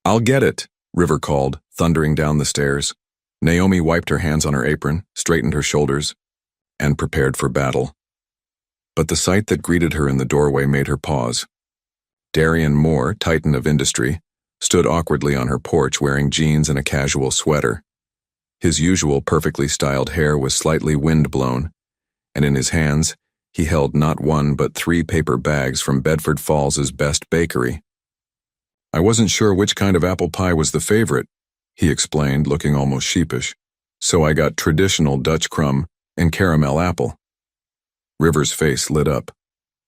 I'll get it, River called, thundering down the stairs. Naomi wiped her hands on her apron, straightened her shoulders, and prepared for battle. But the sight that greeted her in the doorway made her pause. Darian Moore, titan of industry, stood awkwardly on her porch wearing jeans and a casual sweater. His usual perfectly styled hair was slightly wind-blown, and in his hands, he held not one but 3 paper bags from Bedford Falls's best bakery. I wasn't sure which kind of apple pie was the favorite, he explained, looking almost sheepish, so I got traditional Dutch crumb and caramel apple. River's face lit up.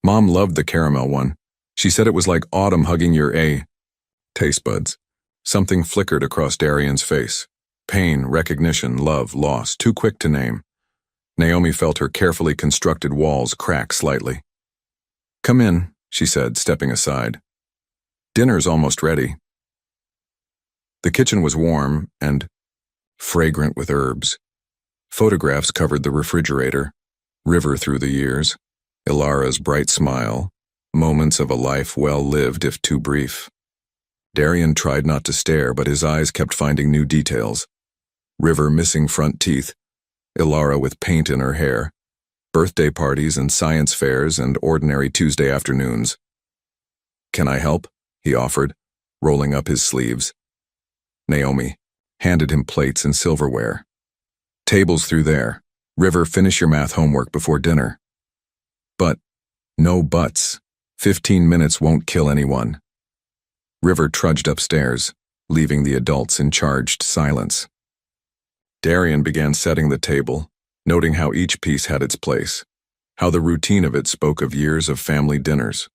Mom loved the caramel one. She said it was like autumn hugging your taste buds. Something flickered across Darian's face. Pain, recognition, love, loss, too quick to name. Naomi felt her carefully constructed walls crack slightly. Come in, she said, stepping aside. Dinner's almost ready. The kitchen was warm and fragrant with herbs. Photographs covered the refrigerator. River through the years. Ilara's bright smile. Moments of a life well lived if too brief. Darian tried not to stare, but his eyes kept finding new details. River missing front teeth, Ilara with paint in her hair, birthday parties and science fairs and ordinary Tuesday afternoons. Can I help? He offered, rolling up his sleeves. Naomi handed him plates and silverware. Tables through there. River, finish your math homework before dinner. But, no buts. 15 minutes won't kill anyone. River trudged upstairs, leaving the adults in charged silence. Darian began setting the table, noting how each piece had its place, how the routine of it spoke of years of family dinners.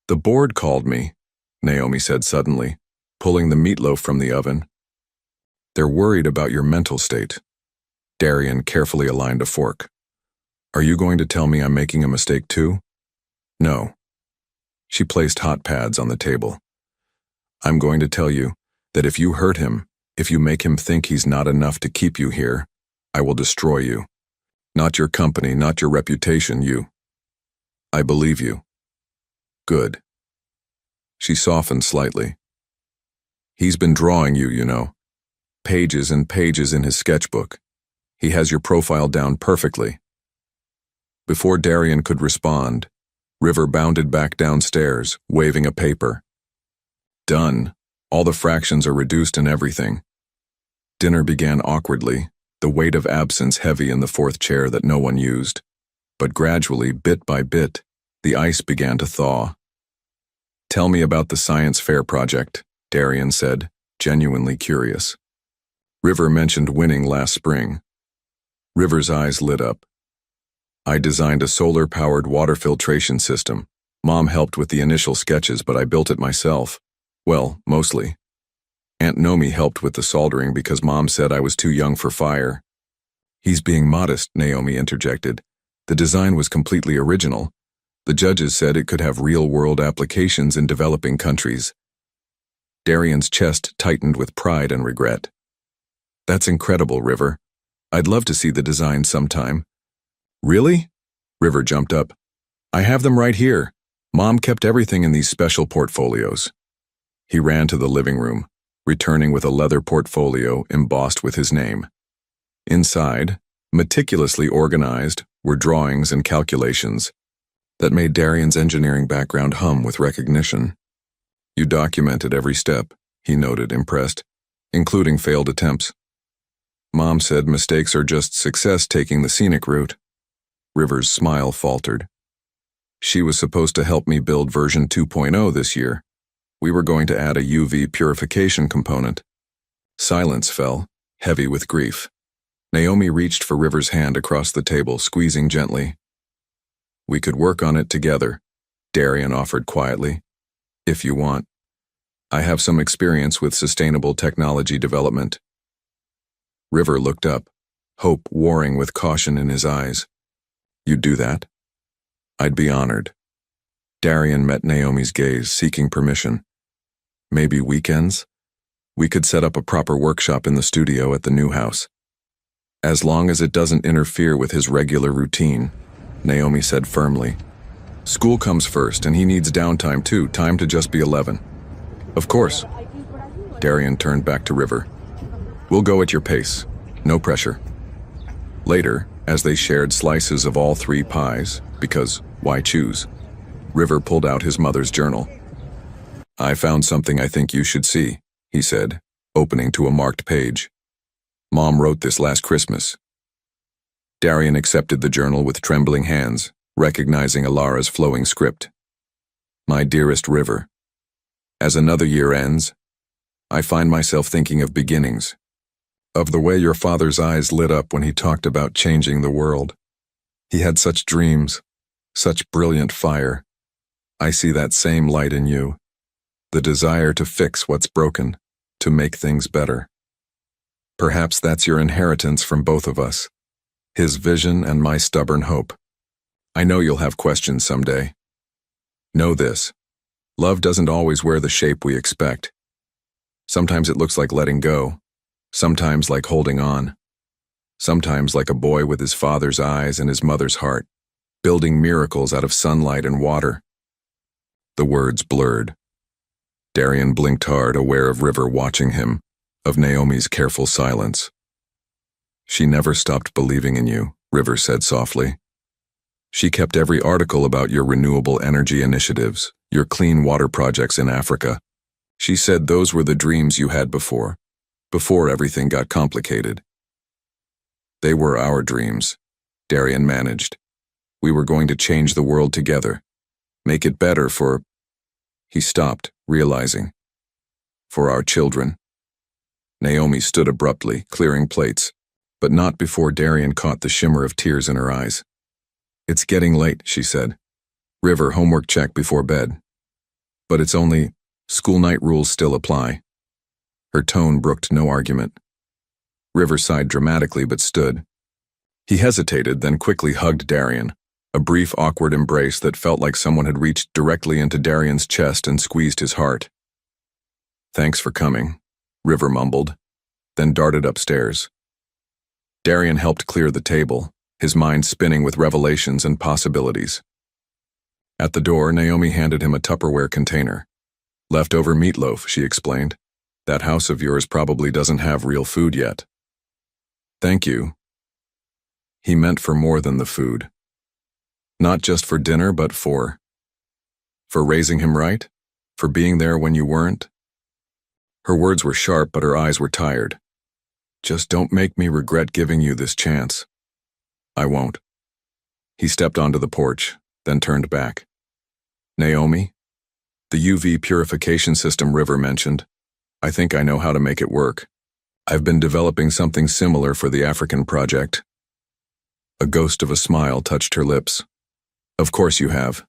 The board called me, Naomi said suddenly, pulling the meatloaf from the oven. They're worried about your mental state. Darian carefully aligned a fork. Are you going to tell me I'm making a mistake too? No. She placed hot pads on the table. I'm going to tell you that if you hurt him, if you make him think he's not enough to keep you here, I will destroy you. Not your company, not your reputation, you. I believe you. Good. She softened slightly. He's been drawing you, you know. Pages and pages in his sketchbook. He has your profile down perfectly. Before Darian could respond, River bounded back downstairs, waving a paper. Done. All the fractions are reduced and everything. Dinner began awkwardly, the weight of absence heavy in the 4th chair that no one used. But gradually, bit by bit, the ice began to thaw. Tell me about the science fair project, Darian said, genuinely curious. River mentioned winning last spring. River's eyes lit up. I designed a solar-powered water filtration system. Mom helped with the initial sketches, but I built it myself. Well, mostly. Aunt Nomi helped with the soldering because Mom said I was too young for fire. He's being modest, Naomi interjected. The design was completely original. The judges said it could have real-world applications in developing countries. Darian's chest tightened with pride and regret. That's incredible, River. I'd love to see the design sometime. Really? River jumped up. I have them right here. Mom kept everything in these special portfolios. He ran to the living room, returning with a leather portfolio embossed with his name. Inside, meticulously organized, were drawings and calculations that made Darian's engineering background hum with recognition. You documented every step, he noted, impressed, including failed attempts. Mom said mistakes are just success taking the scenic route. River's smile faltered. She was supposed to help me build version 2.0 this year. We were going to add a UV purification component. Silence fell, heavy with grief. Naomi reached for River's hand across the table, squeezing gently. We could work on it together, Darian offered quietly. If you want. I have some experience with sustainable technology development. River looked up, hope warring with caution in his eyes. You'd do that? I'd be honored. Darian met Naomi's gaze, seeking permission. Maybe weekends? We could set up a proper workshop in the studio at the new house. As long as it doesn't interfere with his regular routine, Naomi said firmly. School comes first, and he needs downtime too, time to just be 11. Of course. Darian turned back to River. We'll go at your pace. No pressure. Later, as they shared slices of all 3 pies, because why choose? River pulled out his mother's journal. I found something I think you should see, he said, opening to a marked page. Mom wrote this last Christmas. Darian accepted the journal with trembling hands, recognizing Alara's flowing script. My dearest River, as another year ends, I find myself thinking of beginnings, of the way your father's eyes lit up when he talked about changing the world. He had such dreams, such brilliant fire. I see that same light in you, the desire to fix what's broken, to make things better. Perhaps that's your inheritance from both of us, his vision and my stubborn hope. I know you'll have questions someday. Know this, love doesn't always wear the shape we expect. Sometimes it looks like letting go, sometimes like holding on, sometimes like a boy with his father's eyes and his mother's heart, building miracles out of sunlight and water. The words blurred. Darian blinked hard, aware of River watching him, of Naomi's careful silence. She never stopped believing in you, River said softly. She kept every article about your renewable energy initiatives, your clean water projects in Africa. She said those were the dreams you had before everything got complicated. They were our dreams, Darian managed. We were going to change the world together, make it better for... He stopped, realizing. For our children. Naomi stood abruptly, clearing plates, but not before Darian caught the shimmer of tears in her eyes. It's getting late, she said. River, homework check before bed. But it's only... School night rules still apply. Her tone brooked no argument. River sighed dramatically but stood. He hesitated, then quickly hugged Darian, a brief awkward embrace that felt like someone had reached directly into Darian's chest and squeezed his heart. Thanks for coming, River mumbled, then darted upstairs. Darian helped clear the table, his mind spinning with revelations and possibilities. At the door, Naomi handed him a Tupperware container. Leftover meatloaf, she explained. That house of yours probably doesn't have real food yet. Thank you. He meant for more than the food. Not just for dinner, but for raising him right? For being there when you weren't? Her words were sharp, but her eyes were tired. Just don't make me regret giving you this chance. I won't. He stepped onto the porch, then turned back. Naomi? The UV purification system River mentioned. I think I know how to make it work. I've been developing something similar for the African project. A ghost of a smile touched her lips. Of course you have.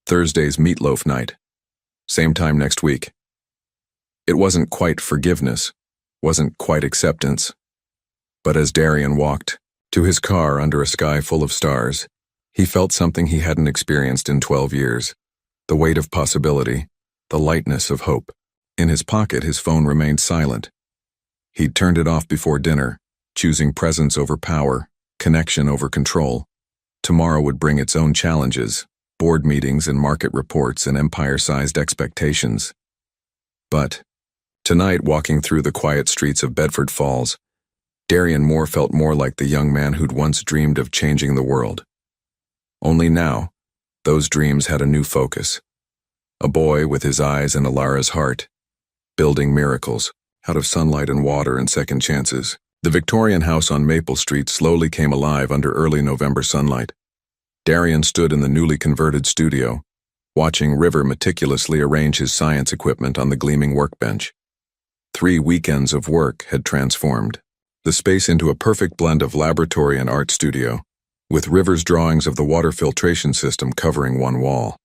Thursday's meatloaf night. Same time next week. It wasn't quite forgiveness, wasn't quite acceptance. But as Darian walked to his car under a sky full of stars, he felt something he hadn't experienced in 12 years. The weight of possibility, the lightness of hope. In his pocket, his phone remained silent. He'd turned it off before dinner, choosing presence over power, connection over control. Tomorrow would bring its own challenges, board meetings and market reports and empire-sized expectations. But tonight, walking through the quiet streets of Bedford Falls, Darian Moore felt more like the young man who'd once dreamed of changing the world. Only now, those dreams had a new focus. A boy with his eyes in Alara's heart, building miracles out of sunlight and water and second chances. The Victorian house on Maple Street slowly came alive under early November sunlight. Darian stood in the newly converted studio, watching River meticulously arrange his science equipment on the gleaming workbench. 3 weekends of work had transformed the space into a perfect blend of laboratory and art studio, with River's drawings of the water filtration system covering one wall.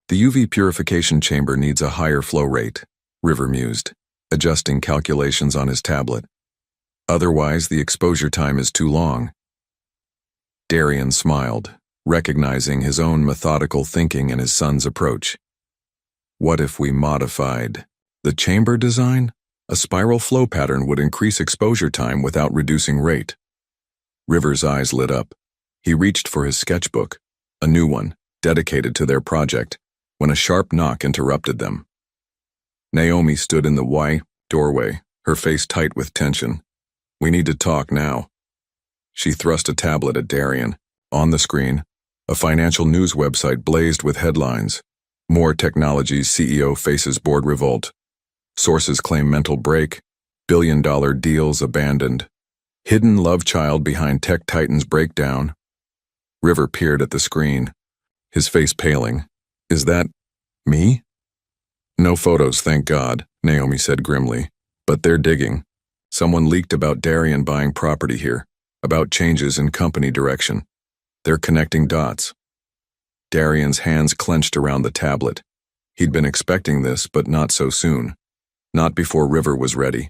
The UV purification chamber needs a higher flow rate, River mused, adjusting calculations on his tablet. Otherwise, the exposure time is too long. Darian smiled, recognizing his own methodical thinking in his son's approach. What if we modified the chamber design? A spiral flow pattern would increase exposure time without reducing rate. River's eyes lit up. He reached for his sketchbook, a new one, dedicated to their project, when a sharp knock interrupted them. Naomi stood in the white doorway, her face tight with tension. We need to talk now. She thrust a tablet at Darian. On the screen, a financial news website blazed with headlines. Moore Technologies CEO faces board revolt. Sources claim mental break. Billion-dollar deals abandoned. Hidden love child behind tech titans breakdown. River peered at the screen, his face paling. Is that me? No photos, thank God, Naomi said grimly. But they're digging. Someone leaked about Darian buying property here, about changes in company direction. They're connecting dots. Darian's hands clenched around the tablet. He'd been expecting this, but not so soon. Not before River was ready.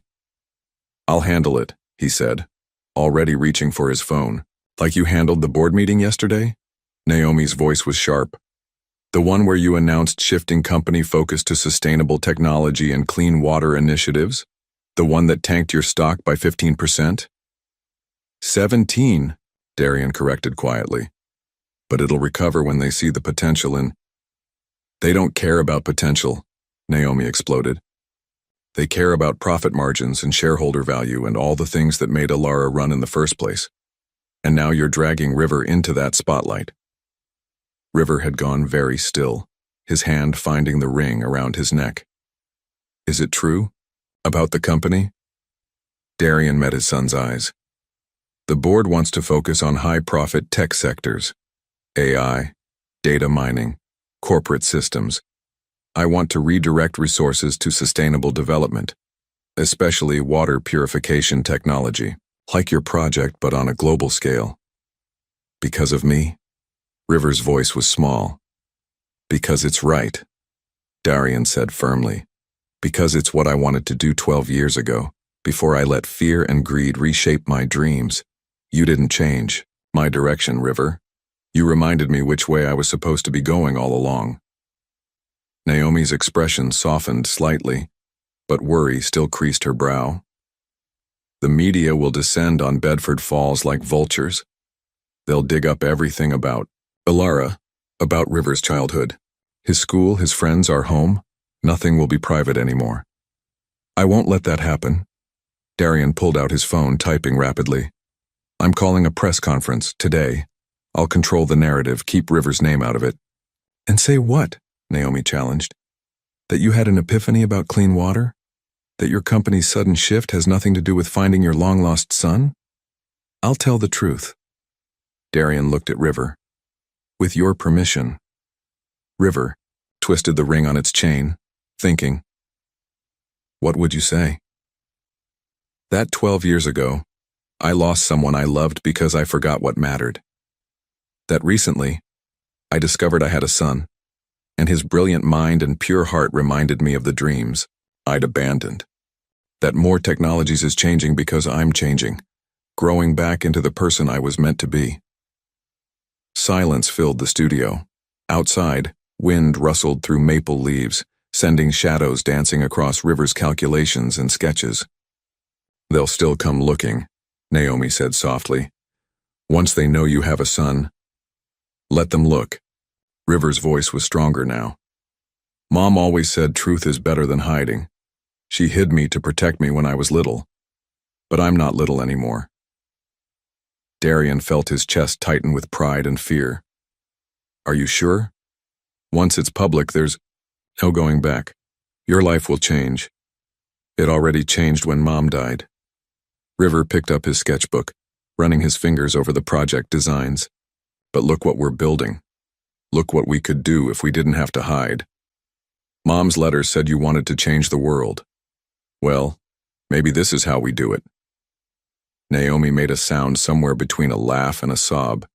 I'll handle it, he said, already reaching for his phone. Like you handled the board meeting yesterday? Naomi's voice was sharp. The one where you announced shifting company focus to sustainable technology and clean water initiatives? The one that tanked your stock by 15%? 17, Darian corrected quietly. But it'll recover when they see the potential in... They don't care about potential, Naomi exploded. They care about profit margins and shareholder value and all the things that made Alara run in the first place. And now you're dragging River into that spotlight. River had gone very still, his hand finding the ring around his neck. Is it true? About the company? Darian met his son's eyes. The board wants to focus on high-profit tech sectors. AI, data mining, corporate systems. I want to redirect resources to sustainable development, especially water purification technology, like your project but on a global scale. Because of me? River's voice was small. Because it's right, Darian said firmly. Because it's what I wanted to do 12 years ago, before I let fear and greed reshape my dreams. You didn't change my direction, River. You reminded me which way I was supposed to be going all along. Naomi's expression softened slightly, but worry still creased her brow. The media will descend on Bedford Falls like vultures. They'll dig up everything about Alara, about River's childhood. His school, his friends, our home. Nothing will be private anymore. I won't let that happen. Darian pulled out his phone, typing rapidly. I'm calling a press conference today. I'll control the narrative, keep River's name out of it. And say what? Naomi challenged. That you had an epiphany about clean water? That your company's sudden shift has nothing to do with finding your long-lost son? I'll tell the truth. Darian looked at River. With your permission. River twisted the ring on its chain, thinking. What would you say? That 12 years ago, I lost someone I loved because I forgot what mattered. That recently, I discovered I had a son, and his brilliant mind and pure heart reminded me of the dreams I'd abandoned. That more technologies is changing because I'm changing, growing back into the person I was meant to be. Silence filled the studio. Outside, wind rustled through maple leaves, sending shadows dancing across River's calculations and sketches. "They'll still come looking," Naomi said softly. "Once they know you have a son, let them look." River's voice was stronger now. "Mom always said truth is better than hiding. She hid me to protect me when I was little. But I'm not little anymore." Darian felt his chest tighten with pride and fear. "Are you sure? Once it's public, there's no going back. Your life will change. It already changed when Mom died." River picked up his sketchbook, running his fingers over the project designs. "But look what we're building. Look what we could do if we didn't have to hide. Mom's letters said you wanted to change the world. Well, maybe this is how we do it." Naomi made a sound somewhere between a laugh and a sob.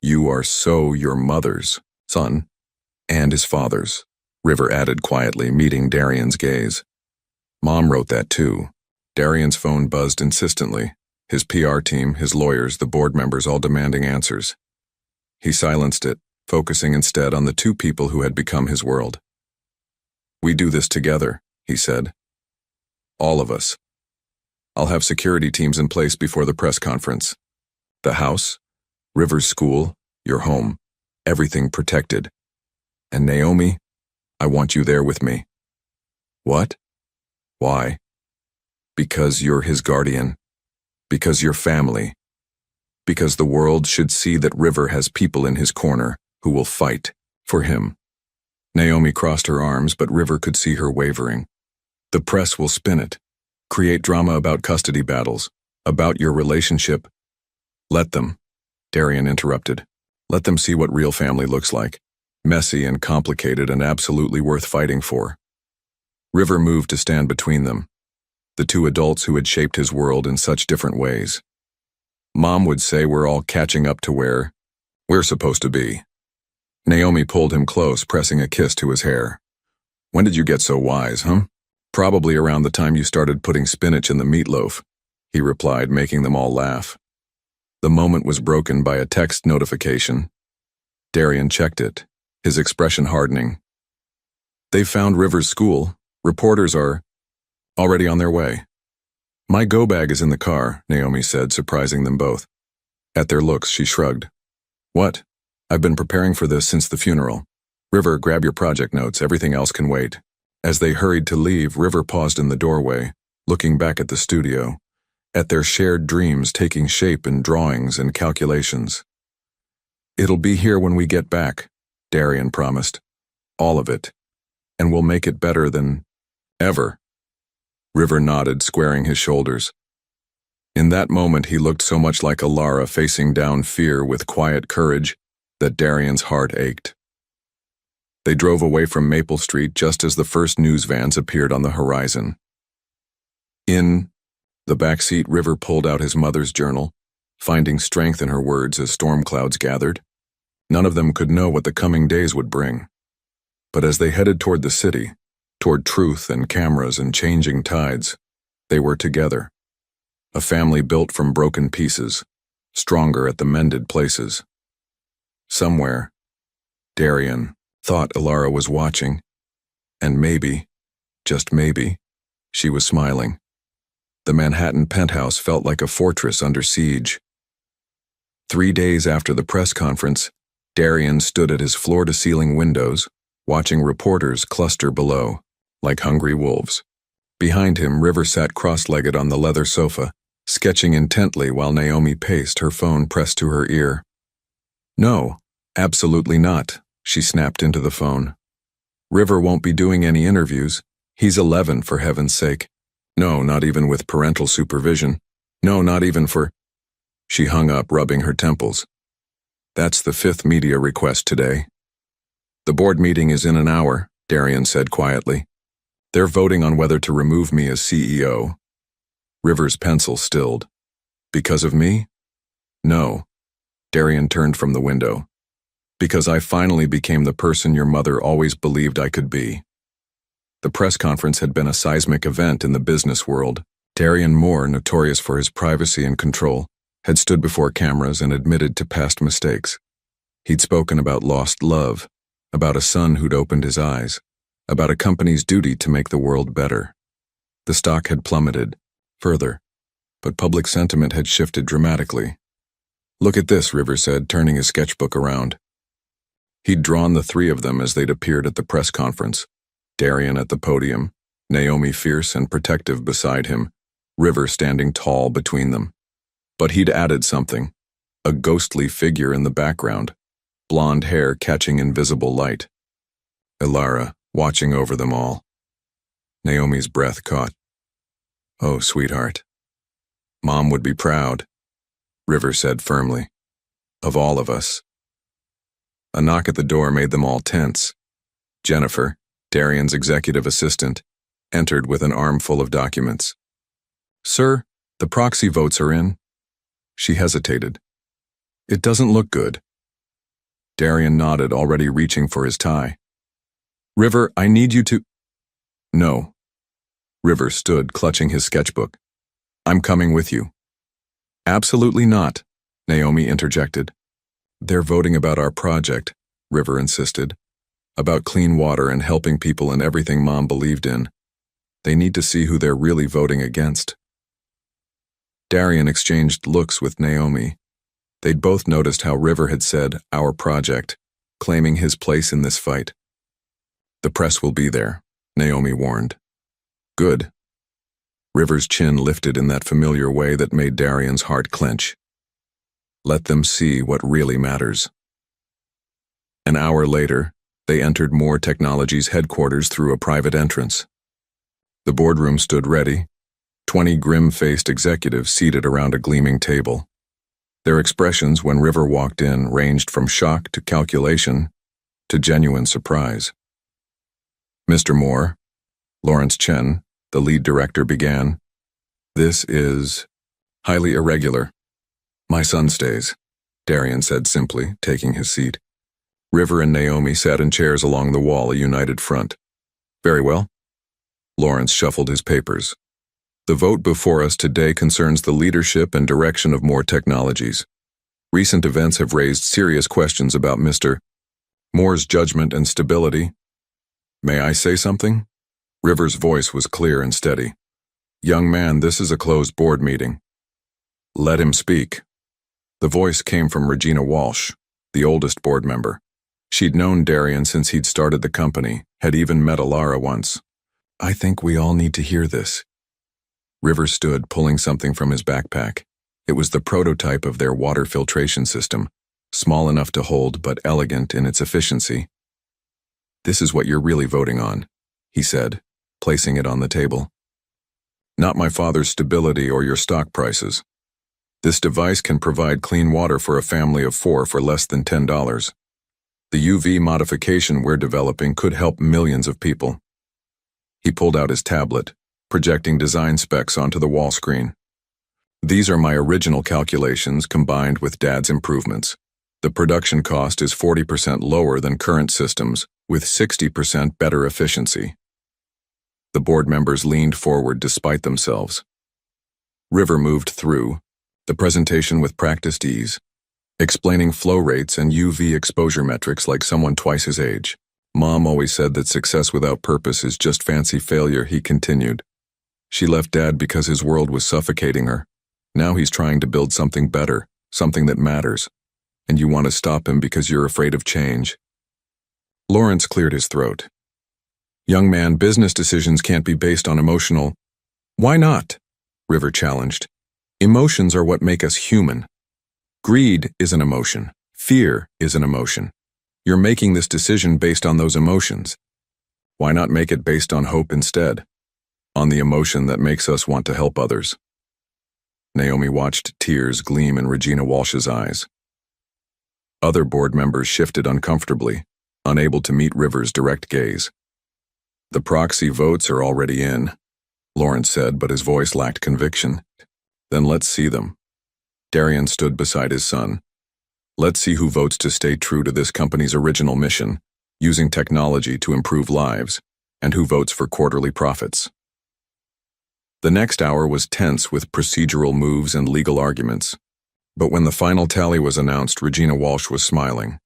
"You are so your mother's son, and his father's," River added quietly, meeting Darian's gaze. "Mom wrote that too." Darian's phone buzzed insistently, his PR team, his lawyers, the board members all demanding answers. He silenced it, focusing instead on the two people who had become his world. "We do this together," he said. "All of us. I'll have security teams in place before the press conference. The house, River's school, your home, everything protected. And Naomi, I want you there with me." "What? Why?" "Because you're his guardian. Because you're family. Because the world should see that River has people in his corner who will fight for him." Naomi crossed her arms, but River could see her wavering. "The press will spin it. Create drama about custody battles, about your relationship." "Let them," Darian interrupted. "Let them see what real family looks like. Messy and complicated and absolutely worth fighting for." River moved to stand between them, the two adults who had shaped his world in such different ways. "Mom would say we're all catching up to where we're supposed to be." Naomi pulled him close, pressing a kiss to his hair. "When did you get so wise, huh?" "Probably around the time you started putting spinach in the meatloaf," he replied, making them all laugh. The moment was broken by a text notification. Darian checked it, his expression hardening. "They've found River's school. Reporters are already on their way." "My go bag is in the car," Naomi said, surprising them both. At their looks, she shrugged. "What? I've been preparing for this since the funeral. River, grab your project notes. Everything else can wait." As they hurried to leave, River paused in the doorway, looking back at the studio, at their shared dreams taking shape in drawings and calculations. "It'll be here when we get back," Darian promised. "All of it. And we'll make it better than ever." River nodded, squaring his shoulders. In that moment, he looked so much like Alara facing down fear with quiet courage that Darian's heart ached. They drove away from Maple Street just as the first news vans appeared on the horizon. In the back seat, River pulled out his mother's journal, finding strength in her words as storm clouds gathered. None of them could know what the coming days would bring. But as they headed toward the city, toward truth and cameras and changing tides, they were together. A family built from broken pieces, stronger at the mended places. Somewhere, Darian thought Alara was watching, and maybe, just maybe, she was smiling. The Manhattan penthouse felt like a fortress under siege. 3 days after the press conference, Darian stood at his floor-to-ceiling windows, watching reporters cluster below, like hungry wolves. Behind him, River sat cross-legged on the leather sofa, sketching intently while Naomi paced, her phone pressed to her ear. "No, absolutely not," she snapped into the phone. "River won't be doing any interviews. He's 11, for heaven's sake. No, not even with parental supervision. No, not even for—" She hung up, rubbing her temples. "That's the 5th media request today." "The board meeting is in an hour," Darian said quietly. "They're voting on whether to remove me as CEO." River's pencil stilled. Because of me? No. Darian turned from the window. Because I finally became the person your mother always believed I could be. The press conference had been a seismic event in the business world. Darian Moore, notorious for his privacy and control, had stood before cameras and admitted to past mistakes. He'd spoken about lost love, about a son who'd opened his eyes, about a company's duty to make the world better. The stock had plummeted, further, but public sentiment had shifted dramatically. Look at this, Rivers said, turning his sketchbook around. He'd drawn the three of them as they'd appeared at the press conference, Darian at the podium, Naomi fierce and protective beside him, River standing tall between them. But he'd added something, a ghostly figure in the background, blonde hair catching invisible light. Ilara, watching over them all. Naomi's breath caught. Oh, sweetheart. Mom would be proud, River said firmly. Of all of us. A knock at the door made them all tense. Jennifer, Darian's executive assistant, entered with an armful of documents. Sir, the proxy votes are in. She hesitated. It doesn't look good. Darian nodded, already reaching for his tie. River, I need you to... No. River stood, clutching his sketchbook. I'm coming with you. Absolutely not, Naomi interjected. They're voting about our project, River insisted. About clean water and helping people in everything Mom believed in. They need to see who they're really voting against. Darian exchanged looks with Naomi. They'd both noticed how River had said, our project, claiming his place in this fight. The press will be there, Naomi warned. Good. River's chin lifted in that familiar way that made Darian's heart clench. Let them see what really matters. An hour later, they entered Moore Technologies' headquarters through a private entrance. The boardroom stood ready, 20 grim-faced executives seated around a gleaming table. Their expressions when River walked in ranged from shock to calculation to genuine surprise. Mr. Moore, Lawrence Chen, the lead director, began. This is highly irregular. My son stays, Darian said simply, taking his seat. River and Naomi sat in chairs along the wall, a united front. Very well. Lawrence shuffled his papers. The vote before us today concerns the leadership and direction of Moore Technologies. Recent events have raised serious questions about Mr. Moore's judgment and stability. May I say something? River's voice was clear and steady. Young man, this is a closed board meeting. Let him speak. The voice came from Regina Walsh, the oldest board member. She'd known Darian since he'd started the company, had even met Ilara once. I think we all need to hear this. River stood, pulling something from his backpack. It was the prototype of their water filtration system, small enough to hold but elegant in its efficiency. This is what you're really voting on, he said, placing it on the table. Not my father's stability or your stock prices. This device can provide clean water for a family of 4 for less than $10. The UV modification we're developing could help millions of people. He pulled out his tablet, projecting design specs onto the wall screen. These are my original calculations combined with Dad's improvements. The production cost is 40% lower than current systems, with 60% better efficiency. The board members leaned forward despite themselves. River moved through the presentation with practiced ease, explaining flow rates and UV exposure metrics like someone twice his age. Mom always said that success without purpose is just fancy failure, he continued. She left Dad because his world was suffocating her. Now he's trying to build something better, something that matters. And you want to stop him because you're afraid of change. Lawrence cleared his throat. Young man, business decisions can't be based on emotional. Why not? River challenged. Emotions are what make us human. Greed is an emotion. Fear is an emotion. You're making this decision based on those emotions. Why not make it based on hope instead? On the emotion that makes us want to help others. Naomi watched tears gleam in Regina Walsh's eyes. Other board members shifted uncomfortably, unable to meet River's direct gaze. The proxy votes are already in, Lawrence said, but his voice lacked conviction. Then let's see them. Darian stood beside his son. Let's see who votes to stay true to this company's original mission, using technology to improve lives, and who votes for quarterly profits. The next hour was tense with procedural moves and legal arguments. But when the final tally was announced, Regina Walsh was smiling.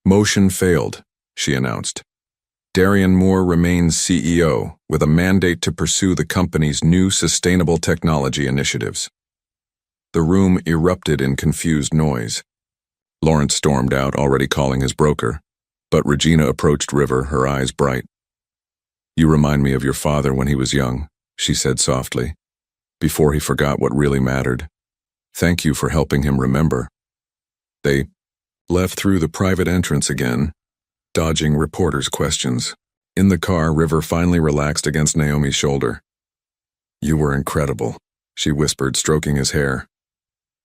Motion failed, she announced. Darian Moore remains CEO, with a mandate to pursue the company's new sustainable technology initiatives. The room erupted in confused noise. Lawrence stormed out, already calling his broker, but Regina approached River, her eyes bright. You remind me of your father when he was young, she said softly, before he forgot what really mattered. Thank you for helping him remember. They left through the private entrance again, dodging reporters' questions. In the car, River finally relaxed against Naomi's shoulder. You were incredible, she whispered, stroking his hair.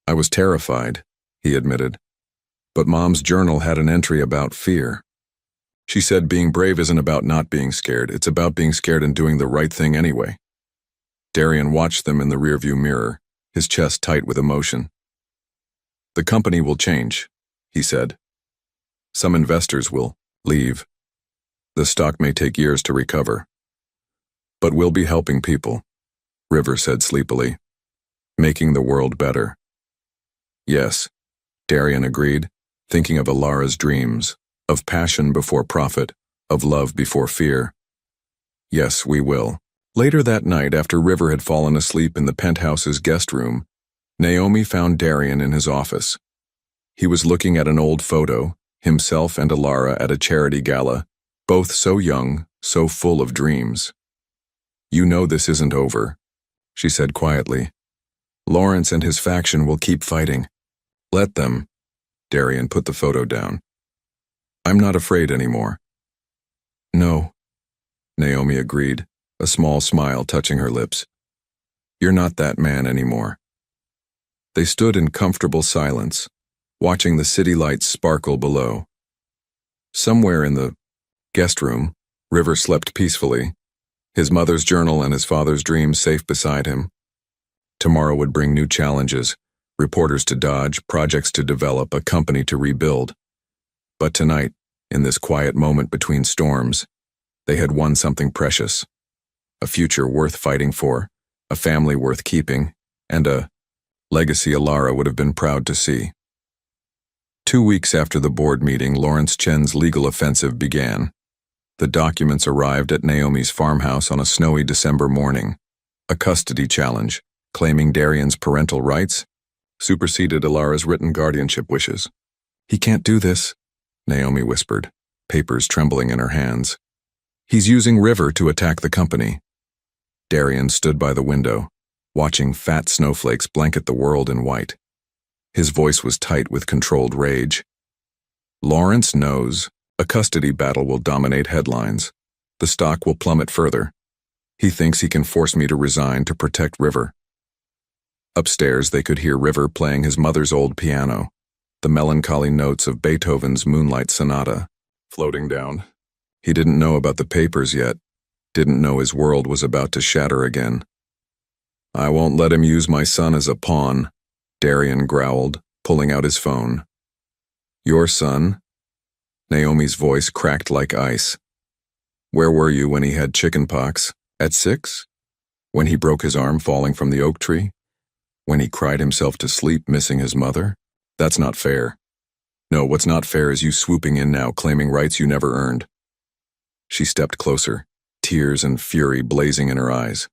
I was terrified, he admitted. But Mom's journal had an entry about fear. She said being brave isn't about not being scared, it's about being scared and doing the right thing anyway. Darian watched them in the rearview mirror, his chest tight with emotion. The company will change, he said. Some investors will leave. The stock may take years to recover. But we'll be helping people, River said sleepily. Making the world better. Yes, Darian agreed, thinking of Alara's dreams, of passion before profit, of love before fear. Yes, we will. Later that night, after River had fallen asleep in the penthouse's guest room, Naomi found Darian in his office. He was looking at an old photo, himself and Alara at a charity gala, both so young, so full of dreams. You know this isn't over, she said quietly. Lawrence and his faction will keep fighting. Let them. Darian put the photo down. I'm not afraid anymore. No, Naomi agreed, a small smile touching her lips. You're not that man anymore. They stood in comfortable silence, watching the city lights sparkle below. Somewhere in the guest room, River slept peacefully, his mother's journal and his father's dreams safe beside him. Tomorrow would bring new challenges, reporters to dodge, projects to develop, a company to rebuild. But tonight, in this quiet moment between storms, they had won something precious. A future worth fighting for, a family worth keeping, and a legacy Alara would have been proud to see. 2 weeks after the board meeting, Lawrence Chen's legal offensive began. The documents arrived at Naomi's farmhouse on a snowy December morning. A custody challenge, claiming Darian's parental rights, superseded Alara's written guardianship wishes. He can't do this, Naomi whispered, papers trembling in her hands. He's using River to attack the company. Darian stood by the window, watching fat snowflakes blanket the world in white. His voice was tight with controlled rage. Lawrence knows a custody battle will dominate headlines. The stock will plummet further. He thinks he can force me to resign to protect River. Upstairs, they could hear River playing his mother's old piano, the melancholy notes of Beethoven's Moonlight Sonata, floating down. He didn't know about the papers yet, didn't know his world was about to shatter again. I won't let him use my son as a pawn, Darian growled, pulling out his phone. Your son? Naomi's voice cracked like ice. Where were you when he had chickenpox? At 6? When he broke his arm falling from the oak tree? When he cried himself to sleep missing his mother? That's not fair. No, what's not fair is you swooping in now, claiming rights you never earned. She stepped closer, tears and fury blazing in her eyes.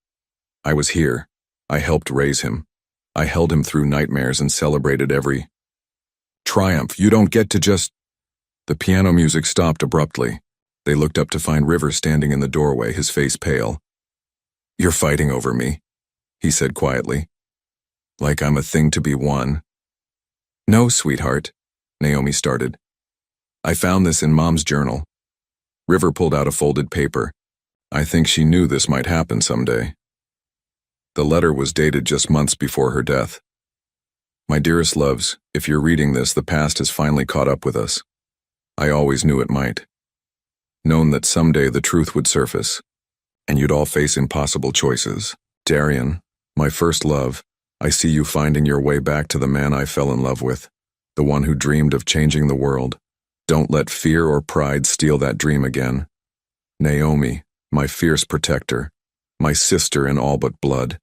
I was here. I helped raise him. I held him through nightmares and celebrated every triumph. You don't get to just... The piano music stopped abruptly. They looked up to find River standing in the doorway, his face pale. You're fighting over me, he said quietly. Like I'm a thing to be won. No, sweetheart, Naomi started. I found this in Mom's journal. River pulled out a folded paper. I think she knew this might happen someday. The letter was dated just months before her death. My dearest loves, if you're reading this, the past has finally caught up with us. I always knew it might. Known that someday the truth would surface, and you'd all face impossible choices. Darian, my first love, I see you finding your way back to the man I fell in love with, the one who dreamed of changing the world. Don't let fear or pride steal that dream again. Naomi, my fierce protector, my sister in all but blood.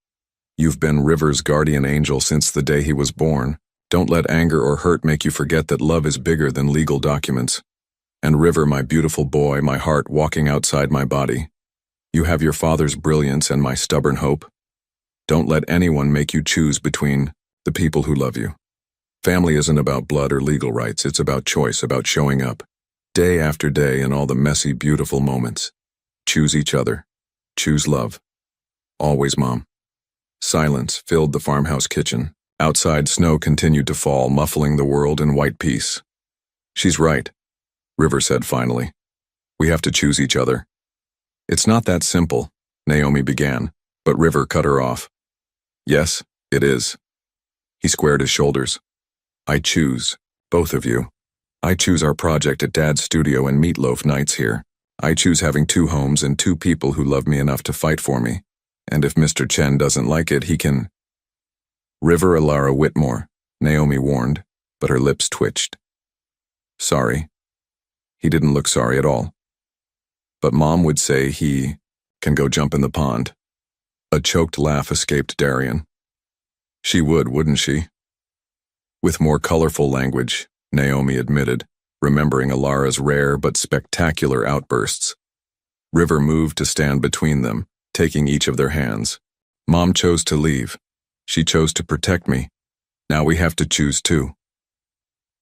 You've been River's guardian angel since the day he was born. Don't let anger or hurt make you forget that love is bigger than legal documents. And River, my beautiful boy, my heart walking outside my body. You have your father's brilliance and my stubborn hope. Don't let anyone make you choose between the people who love you. Family isn't about blood or legal rights, it's about choice, about showing up, day after day in all the messy, beautiful moments. Choose each other. Choose love. Always, Mom. Silence filled the farmhouse kitchen. Outside, snow continued to fall, muffling the world in white peace. She's right, River said finally. We have to choose each other. It's not that simple, Naomi began, but River cut her off. Yes, it is. He squared his shoulders. I choose, both of you. I choose our project at Dad's studio and meatloaf nights here. I choose having 2 homes and 2 people who love me enough to fight for me. And if Mr. Chen doesn't like it, he can… River Alara Whitmore, Naomi warned, but her lips twitched. Sorry. He didn't look sorry at all. But Mom would say he can go jump in the pond. A choked laugh escaped Darian. She would, wouldn't she? With more colorful language, Naomi admitted, remembering Alara's rare but spectacular outbursts. River moved to stand between them, taking each of their hands. Mom chose to leave. She chose to protect me. Now we have to choose too.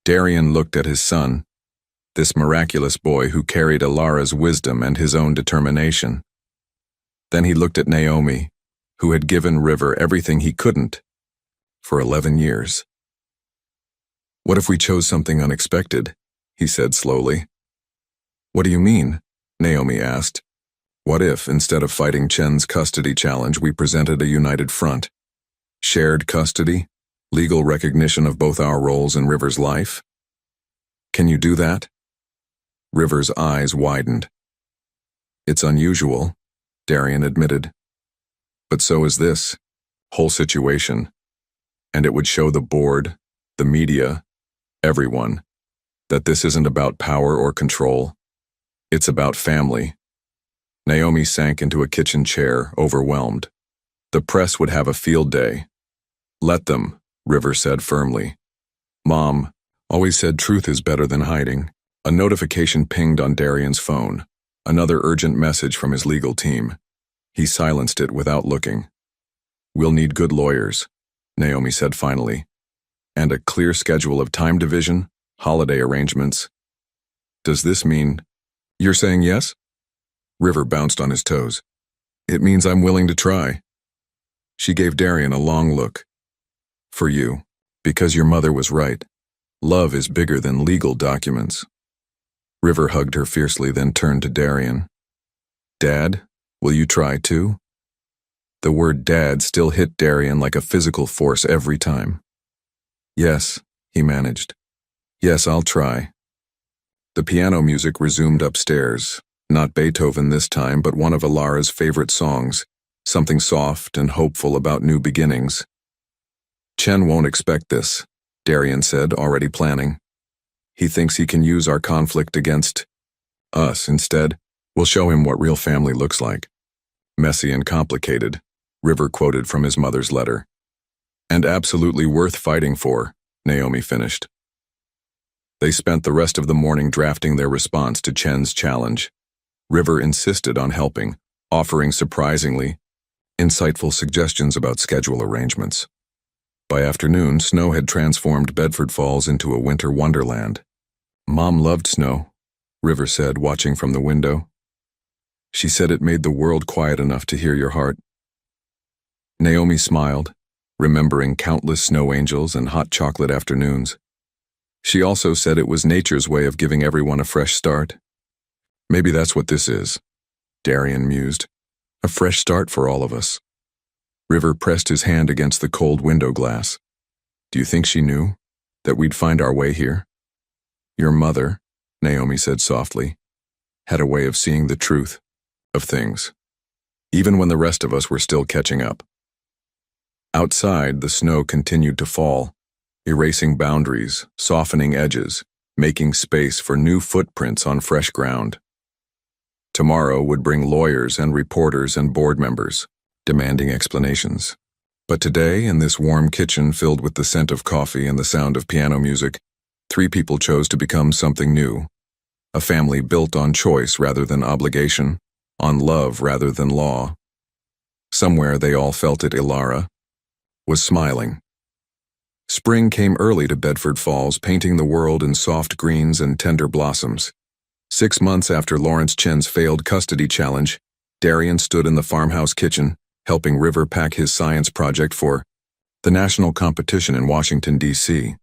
Darian looked at his son, this miraculous boy who carried Alara's wisdom and his own determination. Then he looked at Naomi, who had given River everything he couldn't for 11 years. What if we chose something unexpected? He said slowly. What do you mean? Naomi asked. What if, instead of fighting Chen's custody challenge, we presented a united front? Shared custody? Legal recognition of both our roles in River's life? Can you do that? River's eyes widened. It's unusual, Darian admitted. But so is this whole situation. And it would show the board, the media, everyone, that this isn't about power or control. It's about family. Naomi sank into a kitchen chair, overwhelmed. The press would have a field day. Let them, River said firmly. Mom always said truth is better than hiding. A notification pinged on Darian's phone, another urgent message from his legal team. He silenced it without looking. We'll need good lawyers, Naomi said finally, and a clear schedule of time division, holiday arrangements. Does this mean you're saying yes? River bounced on his toes. It means I'm willing to try. She gave Darian a long look. For you, because your mother was right. Love is bigger than legal documents. River hugged her fiercely, then turned to Darian. Dad, will you try too? The word dad still hit Darian like a physical force every time. Yes, he managed. Yes, I'll try. The piano music resumed upstairs. Not Beethoven this time, but one of Alara's favorite songs, something soft and hopeful about new beginnings. Chen won't expect this, Darian said, already planning. He thinks he can use our conflict against us instead. We'll show him what real family looks like. Messy and complicated, River quoted from his mother's letter. And absolutely worth fighting for, Naomi finished. They spent the rest of the morning drafting their response to Chen's challenge. River insisted on helping, offering surprisingly insightful suggestions about schedule arrangements. By afternoon, snow had transformed Bedford Falls into a winter wonderland. Mom loved snow, River said, watching from the window. She said it made the world quiet enough to hear your heart. Naomi smiled, remembering countless snow angels and hot chocolate afternoons. She also said it was nature's way of giving everyone a fresh start. Maybe that's what this is, Darian mused. A fresh start for all of us. River pressed his hand against the cold window glass. Do you think she knew that we'd find our way here? Your mother, Naomi said softly, had a way of seeing the truth of things, even when the rest of us were still catching up. Outside, the snow continued to fall, erasing boundaries, softening edges, making space for new footprints on fresh ground. Tomorrow would bring lawyers and reporters and board members, demanding explanations. But today, in this warm kitchen filled with the scent of coffee and the sound of piano music, 3 people chose to become something new. A family built on choice rather than obligation, on love rather than law. Somewhere they all felt it. Ilara was smiling. Spring came early to Bedford Falls, painting the world in soft greens and tender blossoms. 6 months after Lawrence Chen's failed custody challenge, Darian stood in the farmhouse kitchen, helping River pack his science project for the national competition in Washington, D.C.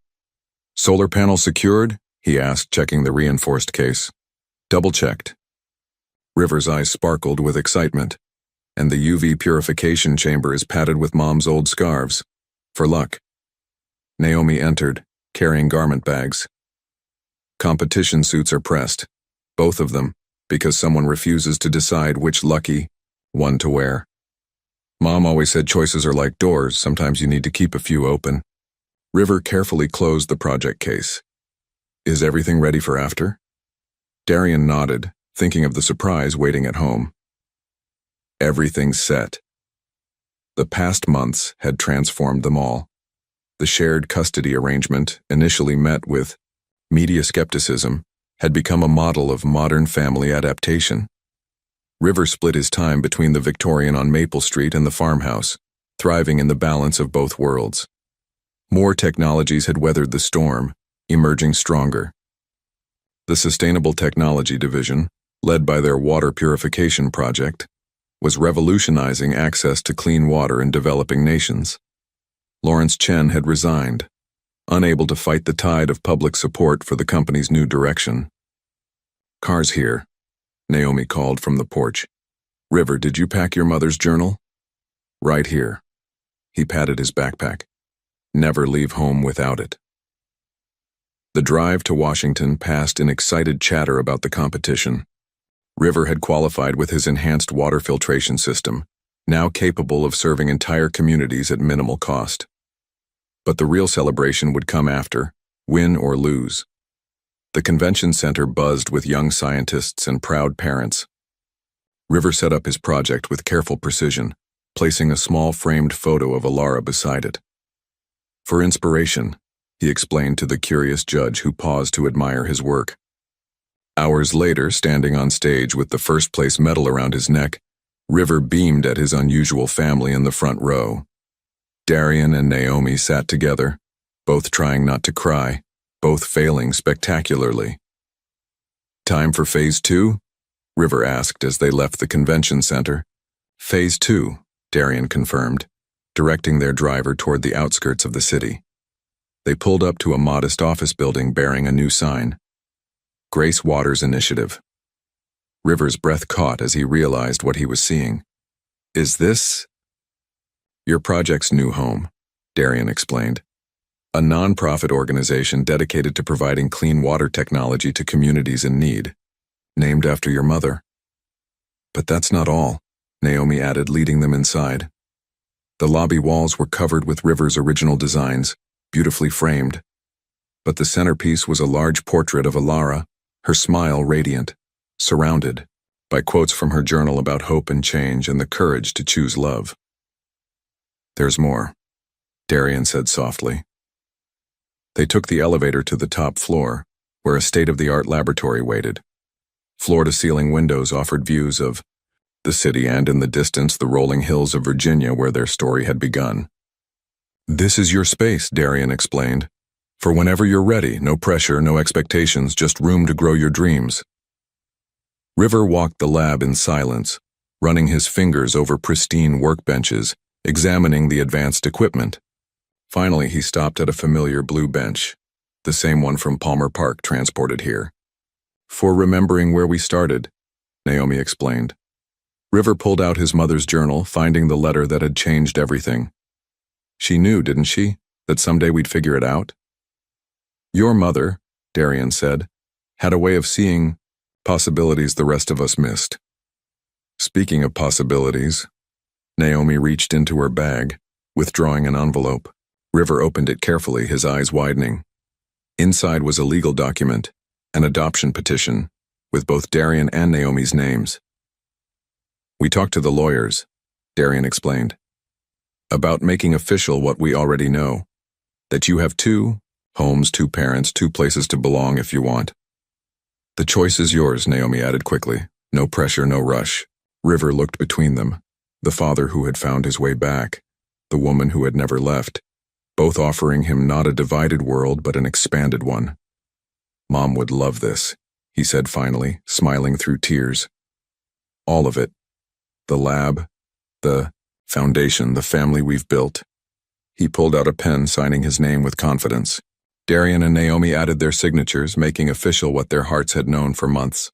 "Solar panel secured?" he asked, checking the reinforced case. "Double-checked." River's eyes sparkled with excitement, and the UV purification chamber is padded with Mom's old scarves. "For luck." Naomi entered, carrying garment bags. Competition suits are pressed, both of them, because someone refuses to decide which lucky one to wear. Mom always said choices are like doors, sometimes you need to keep a few open. River carefully closed the project case. "Is everything ready for after?" Darian nodded, thinking of the surprise waiting at home. Everything's set. The past months had transformed them all. The shared custody arrangement, initially met with media skepticism, had become a model of modern family adaptation. River split his time between the Victorian on Maple Street and the farmhouse, thriving in the balance of both worlds. More technologies had weathered the storm, emerging stronger. The Sustainable Technology Division, led by their water purification project, was revolutionizing access to clean water in developing nations. Lawrence Chen had resigned, unable to fight the tide of public support for the company's new direction. "Car's here," Naomi called from the porch. "River, did you pack your mother's journal?" "Right here." He patted his backpack. "Never leave home without it." The drive to Washington passed in excited chatter about the competition. River had qualified with his enhanced water filtration system, now capable of serving entire communities at minimal cost. But the real celebration would come after, win or lose. The convention center buzzed with young scientists and proud parents. River set up his project with careful precision, placing a small framed photo of Ilara beside it. "For inspiration," he explained to the curious judge who paused to admire his work. Hours later, standing on stage with the first-place medal around his neck, River beamed at his unusual family in the front row. Darian and Naomi sat together, both trying not to cry, both failing spectacularly. "Time for Phase 2? River asked as they left the convention center. "Phase 2, Darian confirmed, directing their driver toward the outskirts of the city. They pulled up to a modest office building bearing a new sign. Grace Waters Initiative. River's breath caught as he realized what he was seeing. "Is this?" "Your project's new home," Darian explained. "A non-profit organization dedicated to providing clean water technology to communities in need, named after your mother." "But that's not all," Naomi added, leading them inside. The lobby walls were covered with River's original designs, beautifully framed. But the centerpiece was a large portrait of Ilara, her smile radiant, surrounded by quotes from her journal about hope and change and the courage to choose love. "There's more," Darian said softly. They took the elevator to the top floor, where a state-of-the-art laboratory waited. Floor-to-ceiling windows offered views of the city and, in the distance, the rolling hills of Virginia where their story had begun. "This is your space," Darian explained. "For whenever you're ready, no pressure, no expectations, just room to grow your dreams." River walked the lab in silence, running his fingers over pristine workbenches, examining the advanced equipment. Finally, he stopped at a familiar blue bench, the same one from Palmer Park transported here. "For remembering where we started," Naomi explained. River pulled out his mother's journal, finding the letter that had changed everything. "She knew, didn't she, that someday we'd figure it out?" "Your mother," Darian said, "had a way of seeing possibilities the rest of us missed." Speaking of possibilities, Naomi reached into her bag, withdrawing an envelope. River opened it carefully, his eyes widening. Inside was a legal document, an adoption petition, with both Darian and Naomi's names. "We talked to the lawyers," Darian explained, "about making official what we already know, that you have 2 homes, 2 parents, 2 places to belong if you want." "The choice is yours," Naomi added quickly. "No pressure, no rush." River looked between them, the father who had found his way back, the woman who had never left, both offering him not a divided world but an expanded one. "Mom would love this," he said finally, smiling through tears. "All of it. The lab, the foundation, the family we've built." He pulled out a pen, signing his name with confidence. Darian and Naomi added their signatures, making official what their hearts had known for months.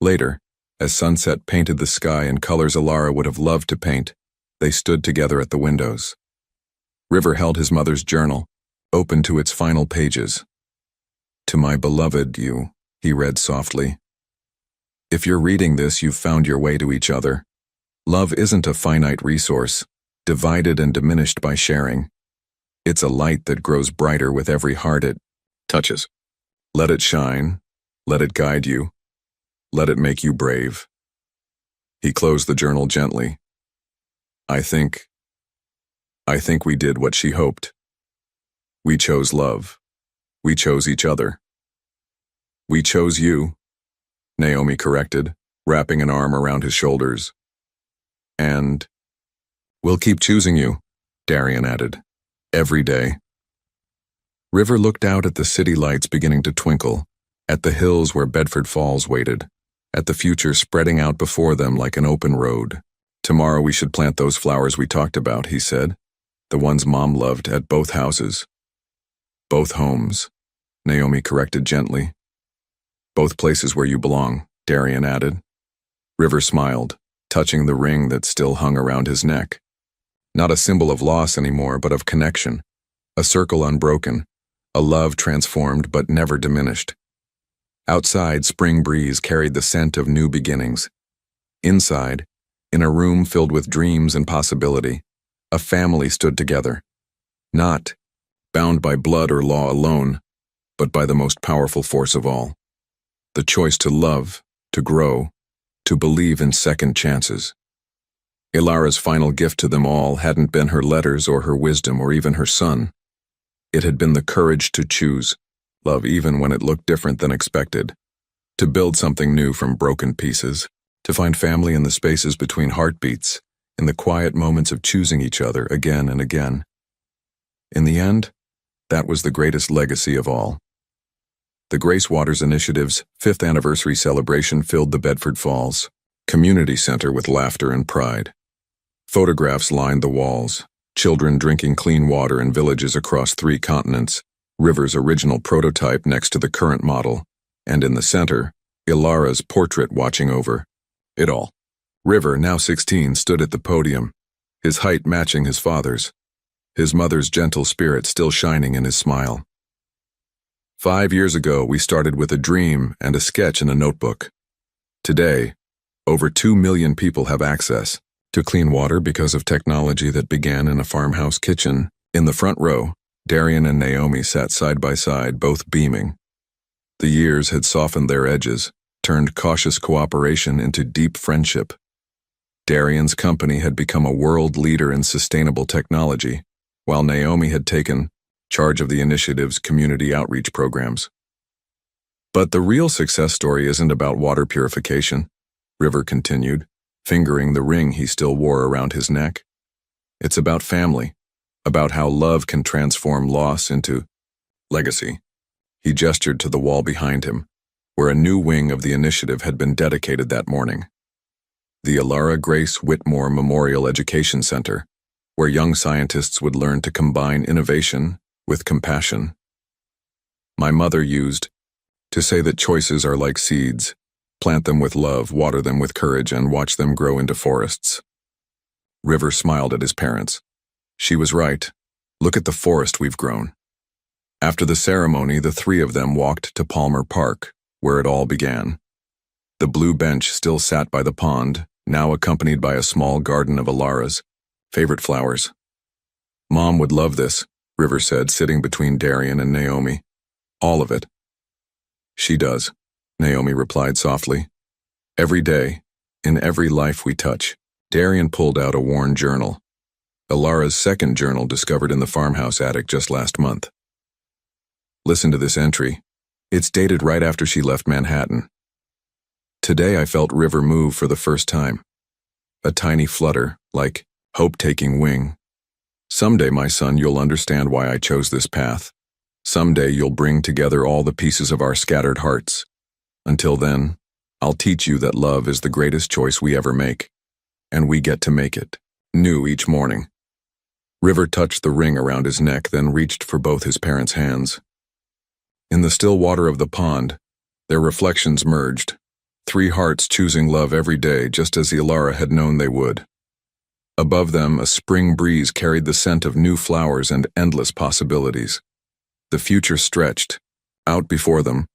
Later, as sunset painted the sky in colors Ilara would have loved to paint, they stood together at the windows. River held his mother's journal, open to its final pages. "To my beloved you," he read softly. "If you're reading this, you've found your way to each other. Love isn't a finite resource, divided and diminished by sharing. It's a light that grows brighter with every heart it touches. Let it shine, let it guide you, let it make you brave." He closed the journal gently. I think we did what she hoped. We chose love. We chose each other. We chose you," Naomi corrected, wrapping an arm around his shoulders. "And we'll keep choosing you," Darian added. "Every day." River looked out at the city lights beginning to twinkle, at the hills where Bedford Falls waited, at the future spreading out before them like an open road. "Tomorrow we should plant those flowers we talked about," he said, "the ones Mom loved at both houses." "Both homes," Naomi corrected gently. "Both places where you belong," Darian added. River smiled, touching the ring that still hung around his neck. Not a symbol of loss anymore, but of connection. A circle unbroken, a love transformed but never diminished. Outside, spring breeze carried the scent of new beginnings. Inside, in a room filled with dreams and possibility, a family stood together. Not bound by blood or law alone, but by the most powerful force of all. The choice to love, to grow, to believe in second chances. Ilara's final gift to them all hadn't been her letters or her wisdom or even her son. It had been the courage to choose love even when it looked different than expected, to build something new from broken pieces, to find family in the spaces between heartbeats, in the quiet moments of choosing each other again and again. In the end, that was the greatest legacy of all. The Grace Waters Initiative's 5th anniversary celebration filled the Bedford Falls Community Center with laughter and pride. Photographs lined the walls, children drinking clean water in villages across 3 continents, River's original prototype next to the current model, and in the center, Ilara's portrait watching over it all. River, now 16, stood at the podium, his height matching his father's, his mother's gentle spirit still shining in his smile. 5 years ago, we started with a dream and a sketch in a notebook. Today, over 2 million people have access to clean water because of technology that began in a farmhouse kitchen. In the front row, Darian and Naomi sat side by side, both beaming. The years had softened their edges, turned cautious cooperation into deep friendship. Darian's company had become a world leader in sustainable technology, while Naomi had taken charge of the initiative's community outreach programs. But the real success story isn't about water purification, River continued, fingering the ring he still wore around his neck. It's about family, about how love can transform loss into legacy. He gestured to the wall behind him, where a new wing of the initiative had been dedicated that morning. The Ilara Grace Whitmore Memorial Education Center, where young scientists would learn to combine innovation with compassion. My mother used to say that choices are like seeds. Plant them with love, water them with courage, and watch them grow into forests. River smiled at his parents. She was right. Look at the forest we've grown. After the ceremony, the 3 of them walked to Palmer Park, where it all began. The blue bench still sat by the pond, now accompanied by a small garden of Ilara's favorite flowers. Mom would love this, River said, sitting between Darian and Naomi. All of it. She does, Naomi replied softly. Every day, in every life we touch. Darian pulled out a worn journal. Ilara's second journal discovered in the farmhouse attic just last month. Listen to this entry. It's dated right after she left Manhattan. Today I felt River move for the first time. A tiny flutter, like hope taking wing. Someday, my son, you'll understand why I chose this path. Someday you'll bring together all the pieces of our scattered hearts. Until then, I'll teach you that love is the greatest choice we ever make. And we get to make it, new each morning. River touched the ring around his neck, then reached for both his parents' hands. In the still water of the pond, their reflections merged, 3 hearts choosing love every day just as Ilara had known they would. Above them, a spring breeze carried the scent of new flowers and endless possibilities. The future stretched, out before them,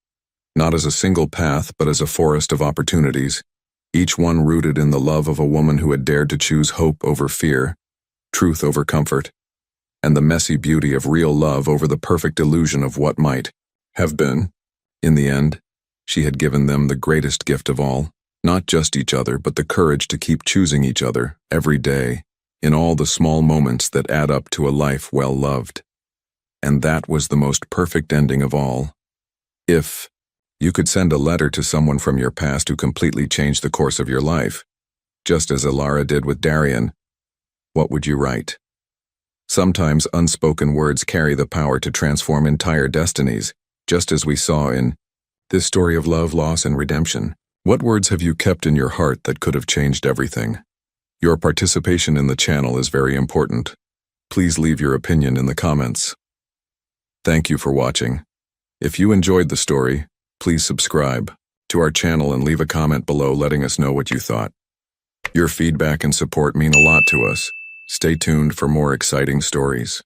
not as a single path but as a forest of opportunities, each one rooted in the love of a woman who had dared to choose hope over fear, truth over comfort, and the messy beauty of real love over the perfect illusion of what might have been. In the end, she had given them the greatest gift of all, not just each other, but the courage to keep choosing each other every day, in all the small moments that add up to a life well loved. And that was the most perfect ending of all. If you could send a letter to someone from your past who completely changed the course of your life, just as Ilara did with Darian, what would you write? Sometimes unspoken words carry the power to transform entire destinies, just as we saw in this story of love, loss, and redemption. What words have you kept in your heart that could have changed everything? Your participation in the channel is very important. Please leave your opinion in the comments. Thank you for watching. If you enjoyed the story, please subscribe to our channel and leave a comment below letting us know what you thought. Your feedback and support mean a lot to us. Stay tuned for more exciting stories.